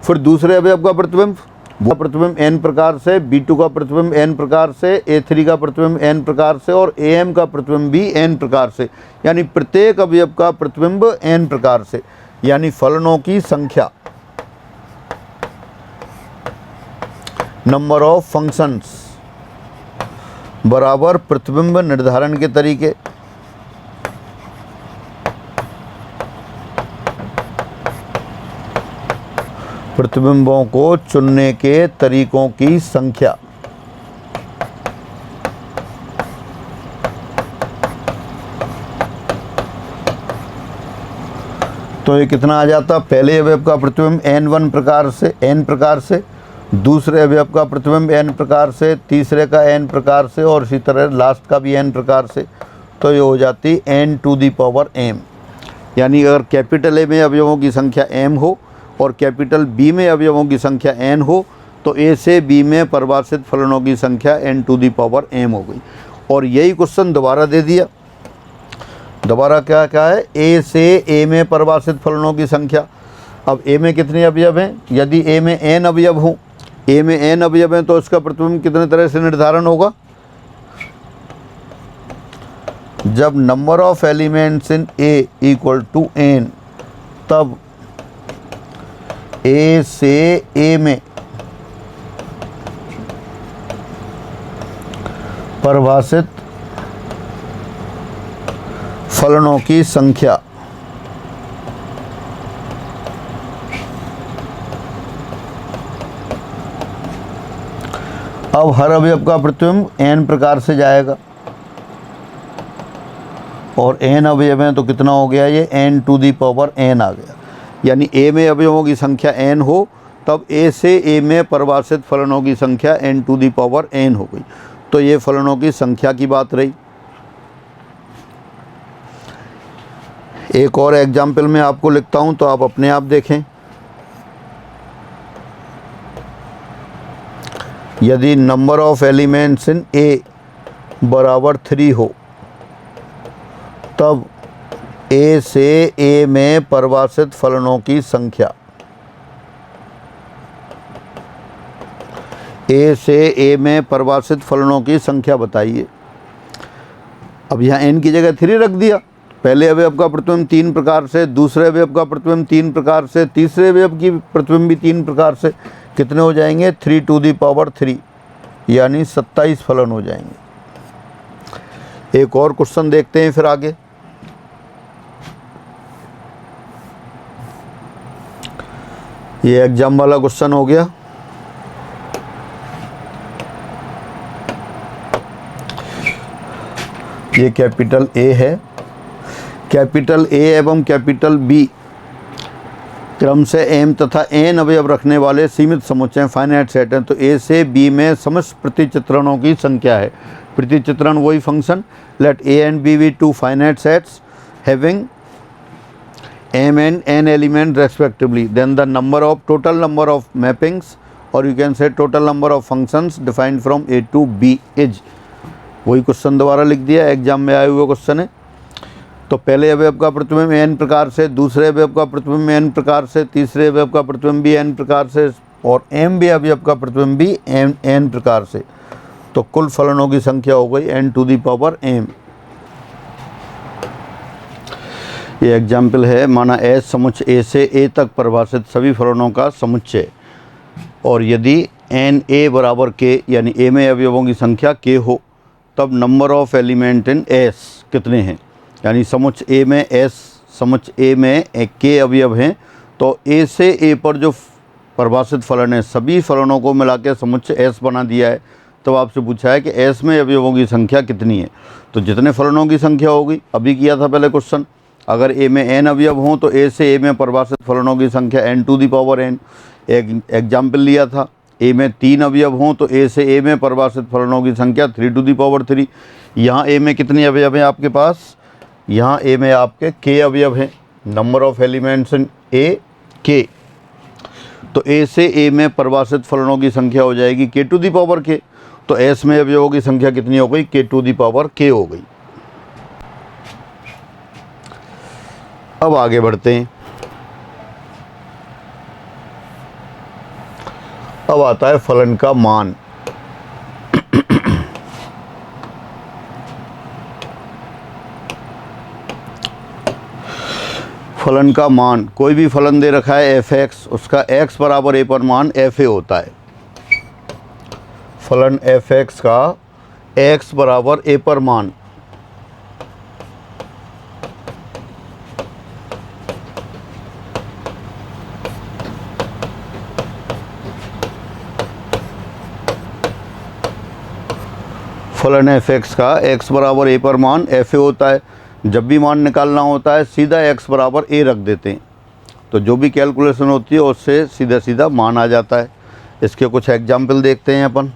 फिर दूसरे अवयव का प्रतिबिंब n प्रकार से, b2 का प्रतिबिंब n प्रकार से, a3 का प्रतिबिंब n प्रकार से और am का प्रतिबिंब भी n प्रकार से। यानी प्रत्येक अवयव का प्रतिबिंब n प्रकार से। यानी फलनों की संख्या, नंबर ऑफ फंक्शंस बराबर प्रतिबिंब निर्धारण के तरीके। प्रतिबिंबों को चुनने के तरीकों की संख्या। तो ये कितना आ जाता, पहले अवयव का प्रतिबिंब n1 प्रकार से, n प्रकार से, दूसरे अवयव का प्रतिबिंब n प्रकार से, तीसरे का n प्रकार से और इसी तरह लास्ट का भी n प्रकार से। तो ये हो जाती n to the power m। यानी अगर कैपिटल A में अवयवों की संख्या m हो और कैपिटल B में अवयवों की संख्या n हो, तो A से B में परिभाषित फलनों की संख्या n to the power m हो गई। और यही क्वेश्चन दोबारा दे दिया। दोबारा क्या क्या है, A से A में परिभाषित फलनों की संख्या। अब A में कितने अवयव हैं, यदि A में n अवयव हों, A में n अवयव हैं, तो इसका प्रतिबिंब कितने तरह से निर्धारण होगा, जब number of elements in A equal to n, तब A से A में परिभाषित फलनों की संख्या। अब हर अवयव का प्रतिबिंब n प्रकार से जाएगा और n अवयव हैं तो कितना हो गया, ये n to the power n आ गया। यानी A में अवयवों की संख्या n हो, तब A से A में परिभाषित फलनों की संख्या n to the power n हो गई। तो ये फलनों की संख्या की बात रही। एक और एग्जाम्पल में आपको लिखता हूँ, तो आप अपने आप देखें। यदि number of elements in A बराबर 3 हो, तब A से A में परिभाषित फलनों की संख्या। A से A में परिभाषित फलनों की संख्या बताइए। अब यहाँ n की जगह 3 रख दिया। पहले अवयव का प्रतिबिंब 3 प्रकार से, दूसरे अवयव का प्रतिबिंब 3 प्रकार से, तीसरे अवयव की प्रतिबिंब भी 3 प्रकार से। कितने हो जाएंगे, 3 टू दी पावर 3, यानी 27 फलन हो जाएंगे। एक और क्वेश्चन देखते हैं फिर आगे। ये एग्जाम वाला क्वेश्चन हो गया। ये कैपिटल A है। कैपिटल A एवं कैपिटल B क्रम से m तथा n अवयव रखने वाले सीमित समुच्चय फाइनाइट सेट हैं। तो A से B में समस्त प्रतिचित्रणों की संख्या है। प्रतिचित्रण वही function, let A and B be two finite sets having m and n element respectively, then the total number of mappings, or you can say total number of functions defined from A to B is। वही question दोबारा लिख दिया, exam में आए हुए question है। तो पहले अवयव का प्रतिबिंब n प्रकार से, दूसरे अवयव का प्रतिबिंब n प्रकार से, तीसरे अवयव का प्रतिबिंब भी n प्रकार से और m भी अवयव का प्रतिबिंब भी n प्रकार से। तो कुल फलनों की संख्या हो गई n to the power m। ये एग्जाम्पल है, माना S समुच्चय A से A तक परिभाषित सभी फलनों का समुच्चय, और यदि n A बराबर k यानी A में अवयवों की संख्या k हो, तब number of element in S कितने हैं। यानी समुच्चय A में समुच्चय A में k अवयव हैं, तो A से A पर जो परिभाषित फलन है सभी फलनों को मिला के समुच्चय S बना दिया है। तो आपसे पूछा है कि S में अवयवों की संख्या कितनी है। तो जितने फलनों की संख्या होगी, अभी किया था पहले क्वेश्चन, अगर ए में n अवयव हों तो ए से ए में परिभाषित फलनों की संख्या n to the power n। एक एग्जाम्पल लिया था, ए में 3 अवयव हों तो ए से ए में परिभाषित फलनों की संख्या 3 टू दी पावर 3। यहाँ ए में कितने अवयव हैं आपके पास? यहाँ ए में आपके k अवयव हैं, number of elements in A k। तो ए से ए में परिभाषित फलनों की संख्या हो जाएगी k to the power k। तो एस में अवयवों की संख्या कितनी हो गई? k to the power k हो गई। अब आगे बढ़ते हैं। अब आता है फलन का मान। फलन का मान, कोई भी फलन दे रखा है f(x), उसका x बराबर a पर मान fa होता है। फलन f(x) का x बराबर a पर मान फलन f(x) का x बराबर a पर मान fa होता है। जब भी मान निकालना होता है सीधा x बराबर a रख देते हैं, तो जो भी कैलकुलेशन होती है उससे सीधा सीधा मान आ जाता है। इसके कुछ एग्जाम्पल देखते हैं अपन।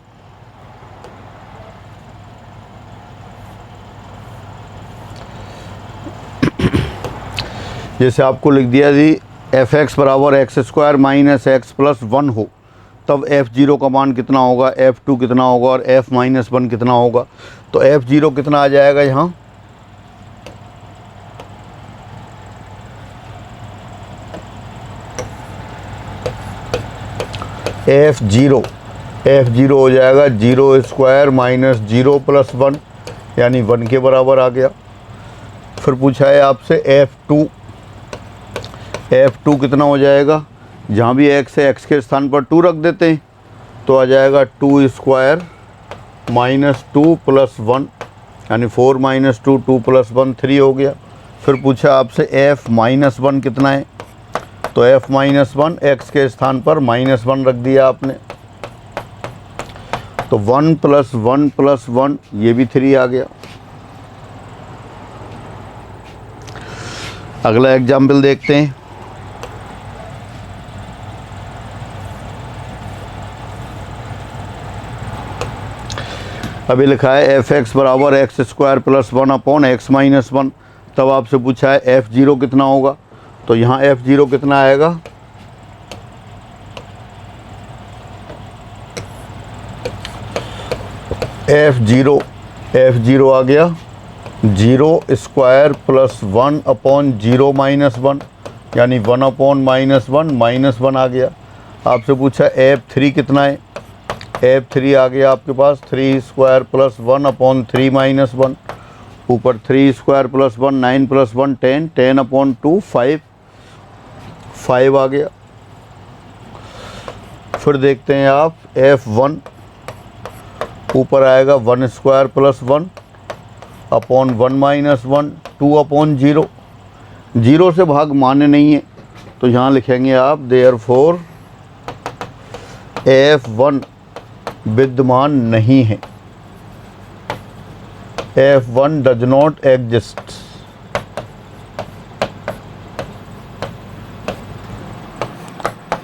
जैसे आपको लिख दिया जी f(x) बराबर x² माइनस x प्लस 1 हो, तब f0 का मान कितना होगा, f2 कितना होगा और f-1 कितना होगा। तो f0 कितना आ जाएगा यहाँ? f0 हो जाएगा 0² माइनस 0 प्लस 1 यानी 1 के बराबर आ गया। फिर पूछा है आपसे f2 कितना हो जाएगा? जहाँ भी x है x के स्थान पर 2 रख देते हैं, तो आ जाएगा 2² माइनस 2 प्लस 1 यानी 4 माइनस 2 2 प्लस 1 3 हो गया। फिर पूछा आपसे f-1 कितना है? तो f-1 x के स्थान पर -1 रख दिया आपने, तो 1 प्लस 1 प्लस 1 ये भी 3 आ गया। अगला एग्जाम्पल देखते हैं। अभी लिखा है f(x) बराबर x² plus 1 upon x minus 1। तब आपसे पूछा है f0 कितना होगा, तो यहाँ f0 कितना आएगा? f0 आ गया 0² प्लस 1 अपॉन 0 माइनस 1 यानी 1 अपॉन -1 आ गया। आपसे पूछा f3 कितना है? f3 आ गया आपके पास 3² प्लस 1 अपॉन 3 माइनस 1, ऊपर 3² प्लस 1 9 प्लस 1 10 अपॉन 2 5 आ गया। फिर देखते हैं आप f1, ऊपर आएगा 1² प्लस 1 अपॉन 1 माइनस 1 2 अपॉन 0। 0 से भाग मान्य नहीं है, तो यहाँ लिखेंगे आप देयरफॉर f1 विद्यमान नहीं है, f1 does not exist.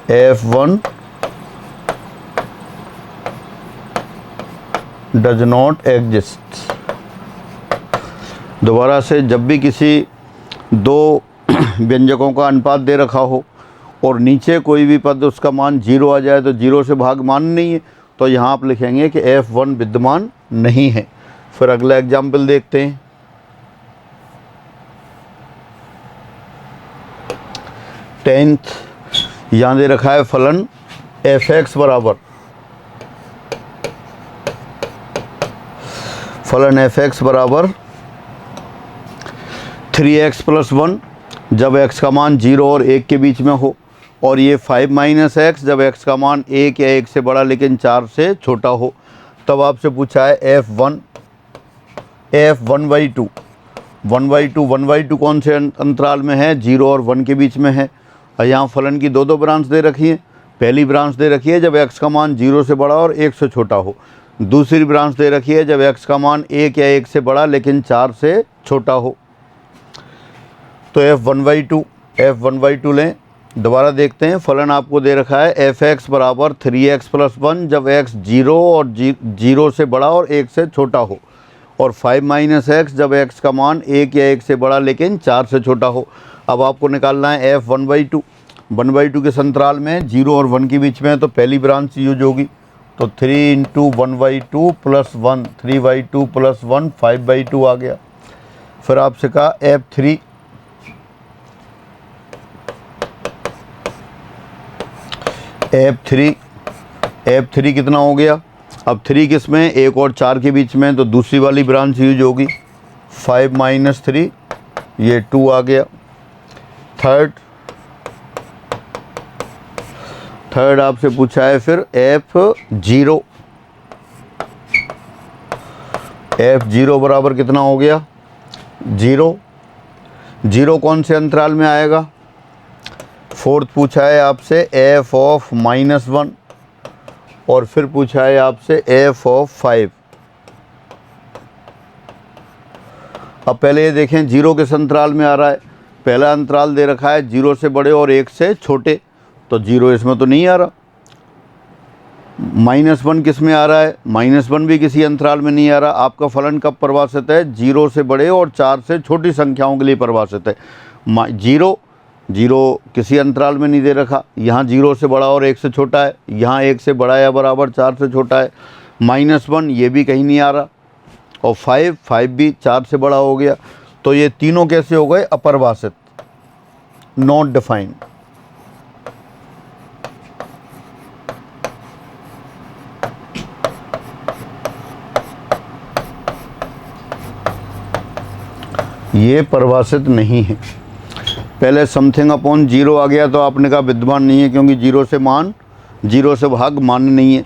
f1 does not exist. दोबारा से, जब भी किसी दो व्यंजकों का अनुपात दे रखा हो और नीचे कोई भी पद उसका मान 0 आ जाए तो 0 से भाग मान नहीं है, तो यहाँ आप लिखेंगे कि f1 विद्यमान नहीं है। फिर अगला एग्जाम्पल देखते हैं। यहाँ दे रखा है फलन f(x) बराबर, फलन f(x) बराबर 3x प्लस 1 जब x का मान 0 और 1 के बीच में हो, और ये 5 माइनस x जब x का मान 1 या 1 से बड़ा लेकिन 4 से छोटा हो। तब आपसे पूछा है f1 1/2 1/2 कौन से अंतराल में है? 0 और 1 के बीच में है। और यहाँ फलन की दो ब्रांच दे रखी है। पहली ब्रांच दे रखी है जब x का मान 0 से बड़ा और 1 से छोटा हो। दूसरी ब्रांच दे रखी है जब x का मान 1 या 1 से बड़ा लेकिन 4 से छोटा हो। तो f1/2 लें। दोबारा देखते हैं, फलन आपको दे रखा है f(x) बराबर 3x + 1 जब x 0 और 0 से बड़ा और 1 से छोटा हो, और 5 - x जब x का मान 1 या 1 से बड़ा लेकिन 4 से छोटा हो। अब आपको निकालना है f1/2। 1/2 के संतराल में 0 और 1 के बीच में है, तो पहली ब्रांच यूज होगी। तो 3 × 1/2 + 1, 3/2 + 1 5/2 आ गया। फिर आपसे कहा f3, f3 कितना हो गया। अब 3 किस में, 1 और 4 के बीच में, तो दूसरी वाली ब्रांच यूज होगी। 5 - 3 ये 2 आ गया। थर्ड आपसे पूछा है फिर f0 बराबर कितना हो गया, 0 कौन से अंतराल में आएगा। फोर्थ पूछा है आपसे f(-1) और फिर पूछा है आपसे f(5). अब पहले ये देखें 0 किस अंतराल में आ रहा है। पहला अंतराल दे रखा है 0 से बड़े और 1 से छोटे, तो 0 इसमें तो नहीं आ रहा। -1 किस में आ रहा है, -1 भी किसी अंतराल में नहीं आ रहा। आपका फलन कब परिभाषित है, 0 से बड़े और 4 से छोटी संख्याओं के लिए परिभाषित है। 0 किसी अंतराल में नहीं दे रखा, यहाँ 0 से बड़ा और 1 से छोटा है, यहाँ 1 से बड़ा या बराबर 4 से छोटा है। -1 ये भी कहीं नहीं आ रहा, और 5 भी 4 से बड़ा हो गया। तो ये तीनों कैसे हो गए, अपरिभाषित, नॉट डिफाइंड। ये परिभाषित नहीं है। पहले समथिंग अपॉन 0 आ गया तो आपने कहा विद्यमान नहीं है, क्योंकि 0 से भाग मान्य नहीं है।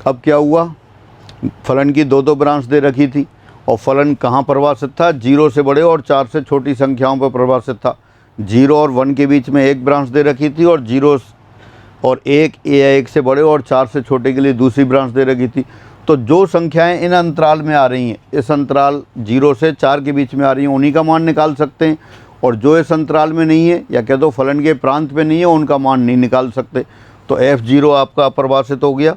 अब क्या हुआ, फलन की दो ब्रांच दे रखी थी, और फलन कहाँ परिभाषित था, 0 से बड़े और 4 से छोटी संख्याओं पर परिभाषित था। 0 और 1 के बीच में एक ब्रांच दे रखी थी, और 0 और 1 या 1 से बड़े और 4 से छोटे के लिए दूसरी ब्रांच दे रखी थी। तो जो संख्याएं इन अंतराल में आ रही हैं, इस अंतराल 0 से 4 के बीच में आ रही हैं, उन्हीं का मान निकाल सकते हैं। और जो इस अंतराल में नहीं है, या कह दो फलन के प्रांत में नहीं है, उनका मान नहीं निकाल सकते। तो f0 आपका अपरिभाषित हो गया,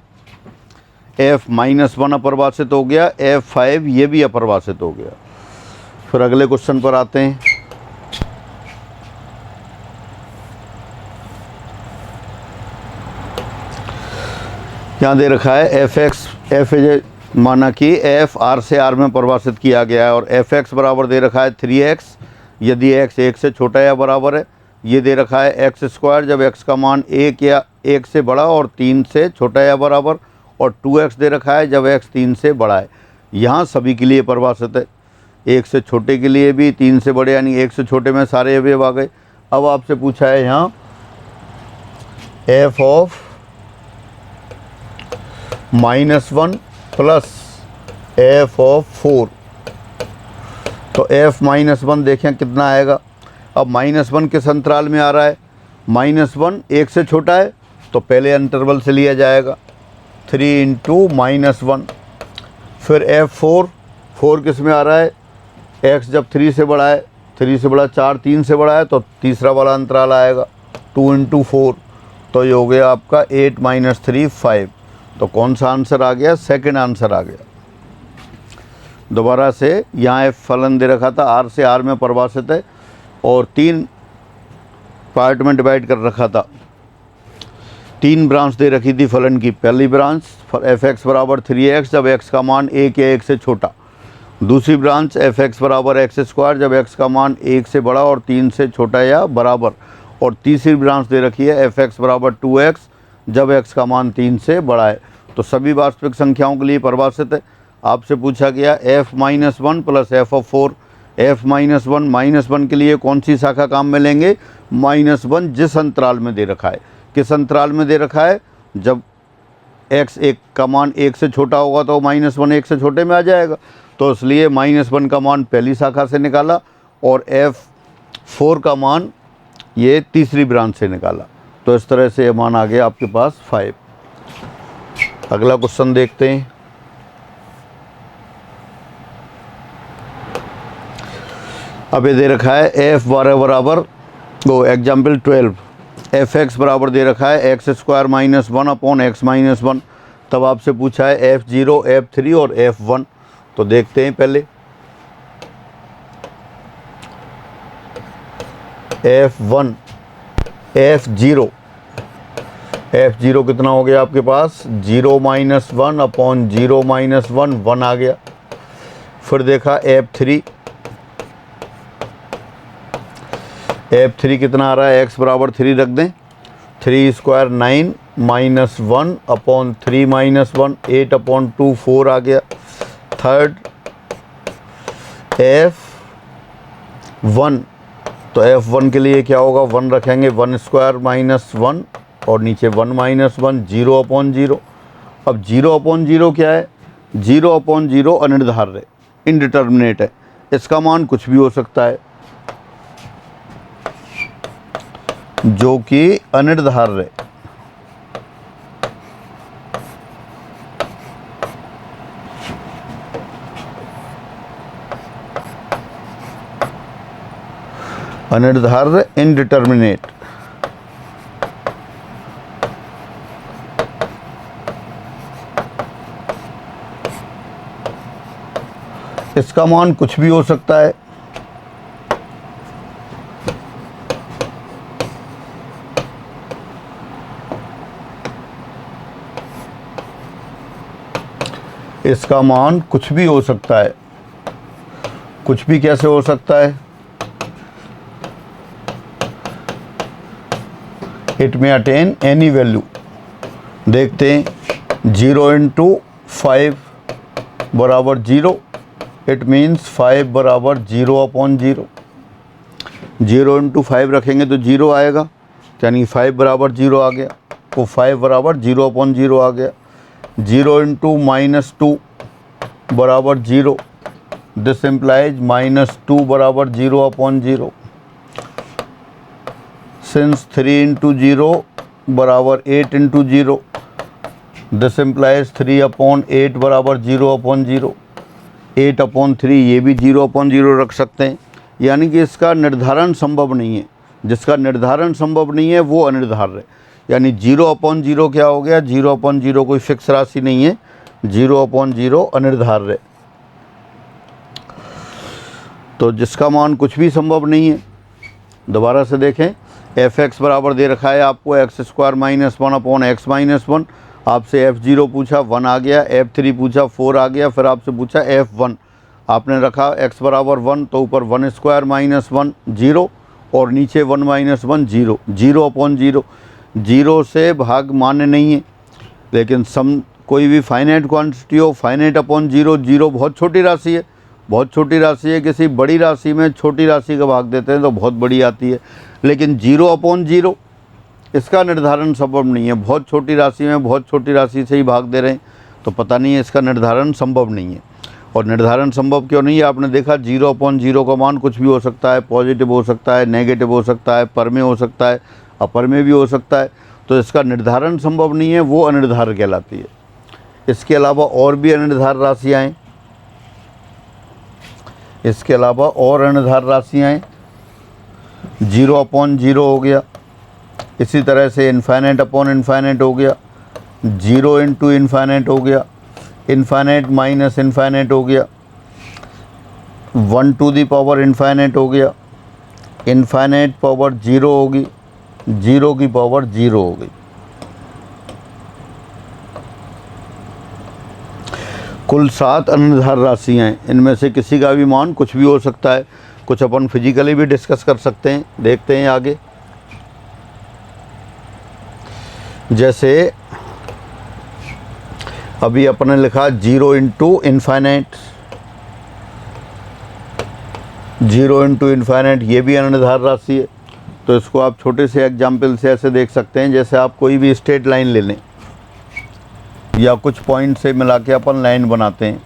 f-1 अपरिभाषित हो गया, f5 ये भी अपरिभाषित हो गया। फिर अगले क्वेश्चन पर आते हैं। यहाँ दे रखा है f माना कि f r से r में परिभाषित किया गया है, और f(x) बराबर दे रखा है 3x यदि x 1 से छोटा या बराबर है। ये दे रखा है x² जब x का मान 1 या 1 से बड़ा और 3 से छोटा या बराबर, और 2x दे रखा है जब x 3 से बड़ा है। यहाँ सभी के लिए परिभाषित है, 1 से छोटे के लिए भी, 3 से बड़े यानी 1 से छोटे में सारे अवयव आ गए। अब आपसे पूछा है यहाँ f(-1) प्लस f(4), तो f-1 देखें कितना आएगा। अब -1 किस अंतराल में आ रहा है, -1 1 से छोटा है, तो पहले इंटरवल से लिया जाएगा 3 × -1। फिर f4 किस में आ रहा है, x जब 3 से बड़ा है, 3 से बड़ा 4, 3 से बड़ा है, तो तीसरा वाला अंतराल आएगा 2 × 4, तो ये हो गया आपका 8 - 3 5। तो कौन सा आंसर आ गया, सेकंड आंसर आ गया। दोबारा से यहाँ फलन दे रखा था r से r में परिभाषित है, और 3 पार्ट में डिवाइड कर रखा था। 3 ब्रांच दे रखी थी फलन की। पहली ब्रांच f(x) बराबर 3x जब x का मान 1 या 1 से छोटा। दूसरी ब्रांच f(x) बराबर x² जब x का मान 1 से बड़ा और 3 से छोटा या बराबर। और तीसरी ब्रांच दे रखी है f(x) बराबर 2x जब x का मान 3 से बड़ा है। तो सभी वास्तविक संख्याओं के लिए परिभाषित है। आपसे पूछा गया f-1 प्लस f(4). f-1 के लिए कौन सी शाखा काम में लेंगे, -1 जिस अंतराल में दे रखा है। किस अंतराल में दे रखा है, जब x 1 का मान 1 से छोटा होगा तो -1 1 से छोटे में आ जाएगा, तो इसलिए -1 का मान पहली शाखा से निकाला, और f4 का मान ये तीसरी ब्रांच से निकाला। तो इस तरह से ये मान आ गया आपके पास 5। अगला क्वेश्चन देखते हैं। अब ये दे रखा है एफ 12 बराबर वो एग्जाम्पल 12 एफ एक्स बराबर दे रखा है x square minus 1 upon x minus 1। तब आपसे पूछा है F0, F3 और F1। तो देखते हैं पहले F1 F0 कितना हो गया आपके पास 0 माइनस 1 अपॉन 0 माइनस 1 1 आ गया। फिर देखा F3 कितना आ रहा है x बराबर 3 रख दें 3 square 9 minus 1 upon 3 minus 1 8 upon 2 4 आ गया। थर्ड F1 तो F1 के लिए क्या होगा 1 रखेंगे 1 स्क्वायर माइनस 1 और नीचे 1 माइनस 1 0 अपॉन 0। अब 0 अपॉन 0 क्या है 0 अपॉन 0 अनिर्धार्य इनडिटर्मिनेट है, इसका मान कुछ भी हो सकता है जो कि अनिर्धार्य इनडिटर्मिनेट। इसका मान कुछ भी हो सकता है। इसका मान कुछ भी हो सकता है। कुछ भी कैसे हो सकता है इट में अटेन एनी वैल्यू। देखते हैं 0 इंटू 5 बराबर 0 इट मीन्स 5 बराबर 0 अपॉन 0। 0 इंटू 5 रखेंगे तो 0 आएगा यानी 5 बराबर 0 आ गया। वो 5 बराबर 0 अपॉन 0 आ गया। 0 इंटू माइनस 2 बराबर 0 दिस इम्प्लाइज माइनस 2 बराबर 0 अपॉन 0। सिंस 3 इंटू 0 बराबर 8 इंटू 0 दिस इम्प्लाइज 3 अपॉन 8 बराबर 0 अपॉन 0। 8 अपॉन 3 ये भी 0 अपॉन 0 रख सकते हैं, यानी कि इसका निर्धारण संभव नहीं है। जिसका निर्धारण संभव नहीं है वो अनिर्धार्य है। यानी 0 अपॉन 0 क्या हो गया 0 अपॉन 0 कोई फिक्स राशि नहीं है, 0 अपॉन 0 अनिर्धार्य। तो जिसका मान कुछ भी संभव नहीं है। दोबारा से देखें एफ एक्स बराबर दे रखा है आपको x square minus 1 upon x minus 1। आपसे F0 पूछा 1 आ गया, F3 पूछा 4 आ गया, फिर आपसे पूछा F1 आपने रखा x बराबर 1 तो ऊपर 1 स्क्वायर माइनस 1 0 और नीचे 1 माइनस 1 0। 0 अपॉन 0 0 से भाग मान्य नहीं है, लेकिन सम कोई भी फाइनाइट क्वांटिटी हो फाइनाइट अपॉन 0 0 बहुत छोटी राशि है, बहुत छोटी राशि है। किसी बड़ी राशि में छोटी राशि का भाग देते हैं तो बहुत बड़ी आती है, लेकिन 0 अपॉन 0 इसका निर्धारण संभव नहीं है। बहुत छोटी राशि में बहुत छोटी राशि से ही भाग दे रहे हैं तो पता नहीं है, इसका निर्धारण संभव नहीं है। और निर्धारण संभव क्यों नहीं है आपने देखा 0 अपॉन 0 का मान कुछ भी हो सकता है, पॉजिटिव हो सकता है, नेगेटिव हो सकता है, पर में हो सकता है, अपर में भी हो सकता है। तो इसका निर्धारण संभव नहीं है, वो अनिर्धार्य कहलाती है। इसके अलावा और भी अनिर्धार्य राशियाँ हैं, इसके अलावा और अनिर्धार्य राशियाँ हैं। 0 अपॉन 0 हो गया, इसी तरह से इनफाइनाइट अपॉन इनफाइनाइट हो गया, 0 इंटू इनफाइनाइट हो गया, इनफाइनाइट माइनस इनफाइनाइट हो गया, 1 टू दी पावर इनफाइनाइट हो गया, इनफाइनाइट पावर 0 होगी, 0 की पावर 0 हो गई। कुल 7 अनिर्धार्य राशियाँ हैं। इनमें से किसी का भी मान कुछ भी हो सकता है। कुछ अपन फिजिकली भी डिस्कस कर सकते हैं, देखते हैं आगे। जैसे अभी अपने लिखा 0 इंटू इनफाइनाइट, 0 इंटू इनफाइनाइट ये भी अनिर्धार्य राशि है। तो इसको आप छोटे से एग्जाम्पल से ऐसे देख सकते हैं, जैसे आप कोई भी स्ट्रेट लाइन ले लें या कुछ पॉइंट से मिला के अपन लाइन बनाते हैं।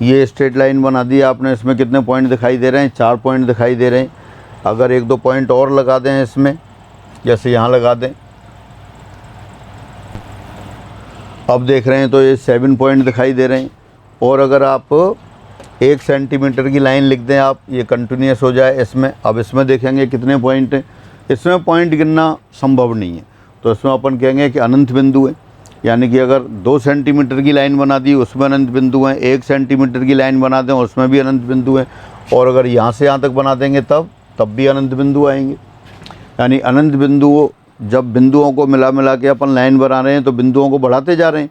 ये स्ट्रेट लाइन बना दी आपने, इसमें कितने पॉइंट दिखाई दे रहे हैं 4 पॉइंट दिखाई दे रहे हैं। अगर 1-2 पॉइंट और लगा दें इसमें, जैसे यहाँ लगा दें, अब देख रहे हैं तो ये 7 पॉइंट दिखाई दे रहे हैं। और अगर आप 1 सेंटीमीटर की लाइन लिख दें आप, ये कंटिन्यूस हो जाए इसमें। अब इसमें देखेंगे कितने पॉइंट हैं, इसमें पॉइंट गिनना संभव नहीं है, तो इसमें अपन कहेंगे कि अनंत बिंदु है। यानी कि अगर 2 सेंटीमीटर की लाइन बना दी उसमें अनंत बिंदु हैं, 1 सेंटीमीटर की लाइन बना दें उसमें भी अनंत बिंदु हैं, और अगर यहाँ से यहाँ तक बना देंगे तब भी अनंत बिंदु आएंगे। यानी अनंत बिंदुओं, जब बिंदुओं को मिला के अपन लाइन बना रहे हैं तो बिंदुओं को बढ़ाते जा रहे हैं।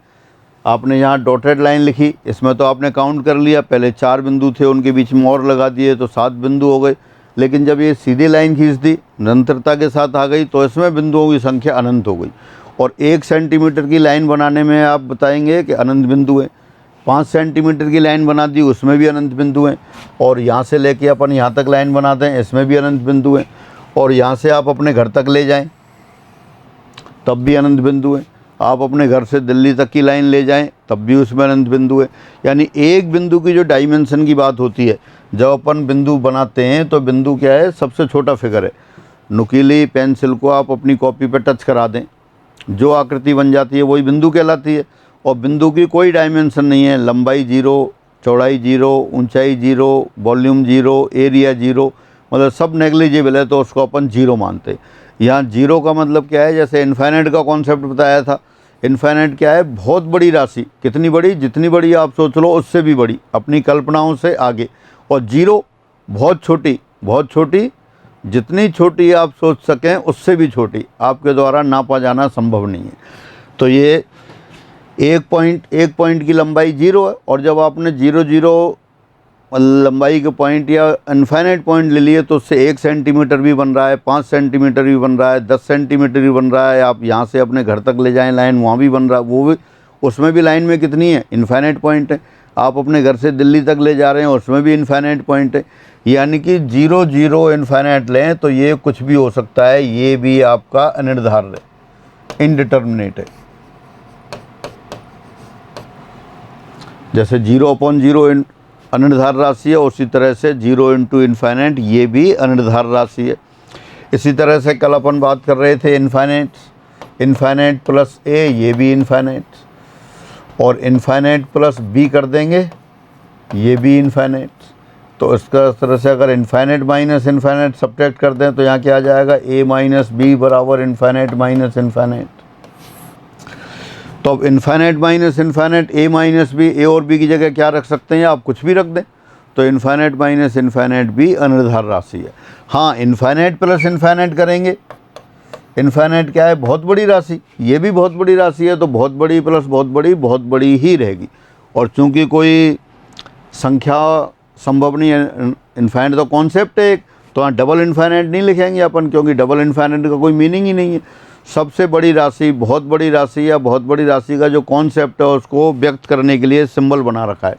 आपने यहाँ डॉटेड लाइन लिखी, इसमें तो आपने काउंट कर लिया, पहले 4 बिंदु थे, उनके बीच में और लगा दिए तो 7 बिंदु हो गए। लेकिन जब ये सीधी लाइन खींच दी, निरंतरता के साथ आ गई, तो इसमें बिंदुओं की संख्या अनंत हो गई। और 1 सेंटीमीटर की लाइन बनाने में आप बताएंगे कि अनंत बिंदु है। 5 सेंटीमीटर की लाइन बना दी उसमें भी अनंत बिंदु हैं, और यहाँ से लेके अपन यहाँ तक लाइन बनाते हैं इसमें भी अनंत बिंदु हैं, और यहाँ से आप अपने घर तक ले जाएं तब भी अनंत बिंदु है। आप अपने घर से दिल्ली तक की लाइन ले जाएं तब भी उसमें अनंत बिंदु है। यानी एक बिंदु की जो डायमेंशन की बात होती है, जब अपन बिंदु बनाते हैं तो बिंदु क्या है, सबसे छोटा फिगर है। नुकीली पेंसिल को आप अपनी कॉपी पर टच करा दें, जो आकृति बन जाती है वही बिंदु कहलाती है। और बिंदु की कोई डायमेंशन नहीं है, लंबाई 0, चौड़ाई 0, ऊंचाई 0, वॉल्यूम 0, एरिया 0, मतलब सब नेग्लिजिबल है, तो उसको अपन 0 मानते हैं। यहाँ 0 का मतलब क्या है, जैसे इन्फाइनाइट का कॉन्सेप्ट बताया था। इन्फाइनाइट क्या है, बहुत बड़ी राशि, कितनी बड़ी, जितनी बड़ी आप सोच लो उससे भी बड़ी, अपनी कल्पनाओं से आगे। और 0 बहुत छोटी, बहुत छोटी, जितनी छोटी आप सोच सकें उससे भी छोटी, आपके द्वारा नापा जाना संभव नहीं है। तो ये एक पॉइंट की लंबाई 0 है, और जब आपने 0 लंबाई के पॉइंट या इनफाइनाइट पॉइंट ले लिए तो उससे 1 सेंटीमीटर भी बन रहा है, 5 सेंटीमीटर भी बन रहा है, 10 सेंटीमीटर भी बन रहा है। आप यहाँ से अपने घर तक ले जाएं लाइन, वहाँ भी बन रहा है, वो भी, उसमें भी लाइन में कितनी है, इनफाइनाइट पॉइंट है। आप अपने घर से दिल्ली तक ले जा रहे हैं, उसमें भी इनफाइनाइट पॉइंट है। यानी कि 0 इनफाइनाइट लें तो ये कुछ भी हो सकता है, ये भी आपका अनिर्धारित है, इनडिटर्मिनेट है। जैसे 0/0 अनिर्धारित राशि है, उसी तरह से 0 × इनफाइनाइट ये भी अनिर्धारित राशि है। इसी तरह से कल अपन बात कर रहे थे इनफाइनाइट प्लस ए, ये भी इनफाइनाइट, और इनफाइनाइट प्लस बी कर देंगे, ये भी इनफाइनाइट। तो इसका तरह से अगर इनफाइनाइट माइनस इनफाइनाइट सब्ट्रैक्ट कर दें तो यहाँ क्या आ जाएगा, a माइनस बी बराबर इनफाइनाइट माइनस इनफाइनाइट। तो अब infinite minus infinite, a minus B, a और b की जगह क्या रख सकते हैं, या आप कुछ भी रख दें। तो इनफाइनाइट माइनस इनफाइनाइट भी अनिर्धारित राशि है। हाँ, इनफाइनाइट प्लस इनफाइनाइट करेंगे, इनफाइनाइट क्या है, बहुत बड़ी राशि, ये भी बहुत बड़ी राशि है, तो बहुत बड़ी प्लस बहुत बड़ी ही रहेगी। और चूंकि कोई संख्या संभव नहीं है, इनफाइनाइट तो कॉन्सेप्ट है एक, तो यहाँ डबल इनफाइनाइट नहीं लिखेंगे अपन, क्योंकि डबल इनफाइनाइट का कोई मीनिंग ही नहीं है। सबसे बड़ी राशि, बहुत बड़ी राशि, या बहुत बड़ी राशि का जो कॉन्सेप्ट है उसको व्यक्त करने के लिए सिंबल बना रखा है,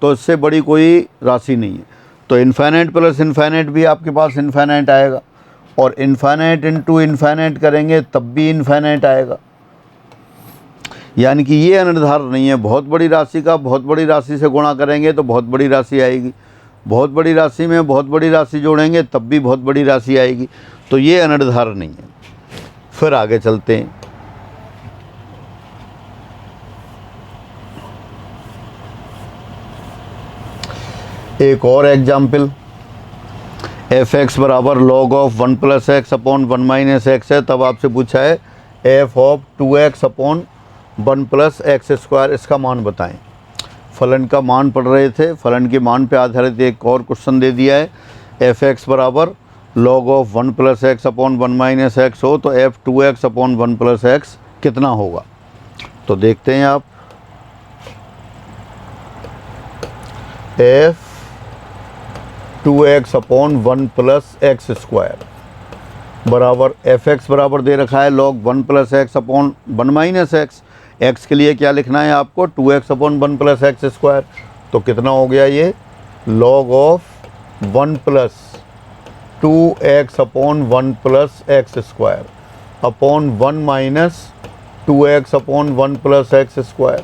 तो इससे बड़ी कोई राशि नहीं है। तो इनफाइनाइट प्लस इनफाइनाइट भी आपके पास इनफाइनाइट आएगा, और इनफाइनाइट इंटू इनफाइनाइट करेंगे तब भी इनफाइनाइट आएगा। यानी कि ये अनिर्धारित नहीं है। बहुत बड़ी राशि का बहुत बड़ी राशि से गुणा करेंगे तो बहुत बड़ी राशि आएगी, बहुत बड़ी राशि में बहुत बड़ी राशि जोड़ेंगे तब भी बहुत बड़ी राशि आएगी। तो ये अनिर्धारित नहीं है। फिर आगे चलते हैं। एक और एग्जाम्पल, f(x) बराबर log of 1 + x upon 1 - x है। तब आपसे पूछा है f of 2x upon 1 + x², इसका मान बताएं। फलन का मान पढ़ रहे थे, फलन के मान पे आधारित एक और क्वेश्चन दे दिया है। f(x) बराबर log of 1 + x upon 1 - x हो तो f 2x अपॉन 1 + x कितना होगा। तो देखते हैं आप, f 2x अपॉन 1 + x² बराबर f(x) बराबर दे रखा है log 1 + x upon 1 - x। x के लिए क्या लिखना है आपको, 2x अपॉन 1 + x²। तो कितना हो गया ये, log of 1 + 2x upon 1 + x² upon 1 - 2x upon 1 + x²।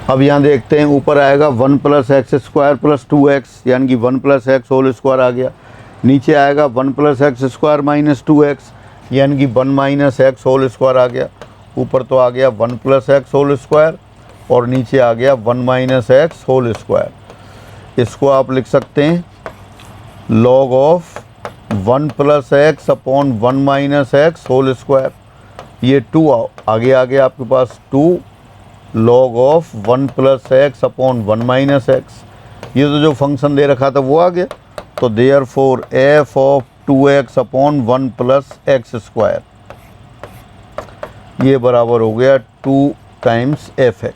अब यहाँ देखते हैं, ऊपर आएगा 1 + x² + 2x, यानी कि 1 + x होल स्क्वायर आ गया। नीचे आएगा 1 + x² - 2x, यानी कि 1 माइनस एक्स होल स्क्वायर आ गया। ऊपर तो आ गया 1 प्लस एक्स होल स्क्वायर और नीचे आ गया 1 माइनस एक्स होल स्क्वायर। इसको आप लिख सकते हैं log of 1 plus x upon 1 minus x whole square. ये 2 आगे आ गया आपके पास 2 log of 1 plus x upon 1 minus x. ये तो जो फंक्शन दे रखा था वो आ गया। तो therefore F of 2x upon 1 plus x square ये बराबर हो गया 2 टाइम्स fx।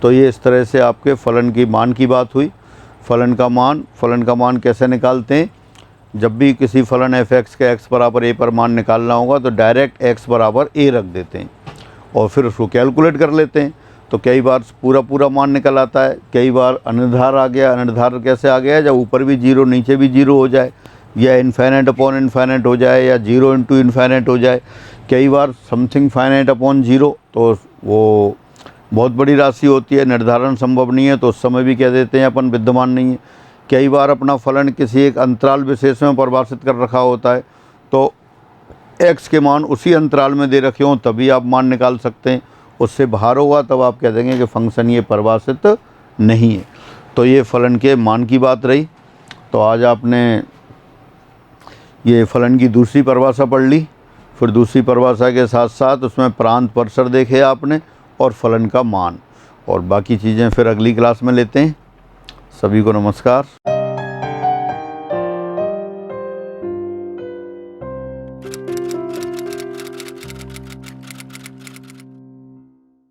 तो ये इस तरह से आपके फलन की मान की बात हुई। फलन का मान कैसे निकालते हैं? जब भी किसी फलन fx के x बराबर a पर मान निकालना होगा तो डायरेक्ट x बराबर a रख देते हैं और फिर उसको कैलकुलेट कर लेते हैं। तो कई बार पूरा मान निकल आता है, कई बार अनिर्धार आ गया। अनिर्धार कैसे आ गया? जब ऊपर भी जीरो नीचे भी जीरो हो जाए, या इनफाइनाइट अपॉन इनफाइनाइट हो जाए, या जीरो इंटू इनफाइनाइट हो जाए। कई बार समथिंग फाइनाइट अपॉन जीरो, तो वो बहुत बड़ी राशि होती है, निर्धारण संभव नहीं है, तो उस समय भी कह देते हैं अपन विद्यमान नहीं है। कई बार अपना फलन किसी एक अंतराल विशेष में परिभाषित कर रखा होता है, तो x के मान उसी अंतराल में दे रखे हों तभी आप मान निकाल सकते हैं। उससे बाहर होगा तब आप कह देंगे कि फंक्शन ये परिभाषित नहीं है। तो ये फलन के मान की बात रही। तो आज आपने ये फलन की दूसरी परिभाषा पढ़ ली, फिर दूसरी परिभाषा के साथ साथ उसमें प्रांत परिसर देखे आपने और फलन का मान, और बाकी चीज़ें फिर अगली क्लास में लेते हैं। सभी को नमस्कार।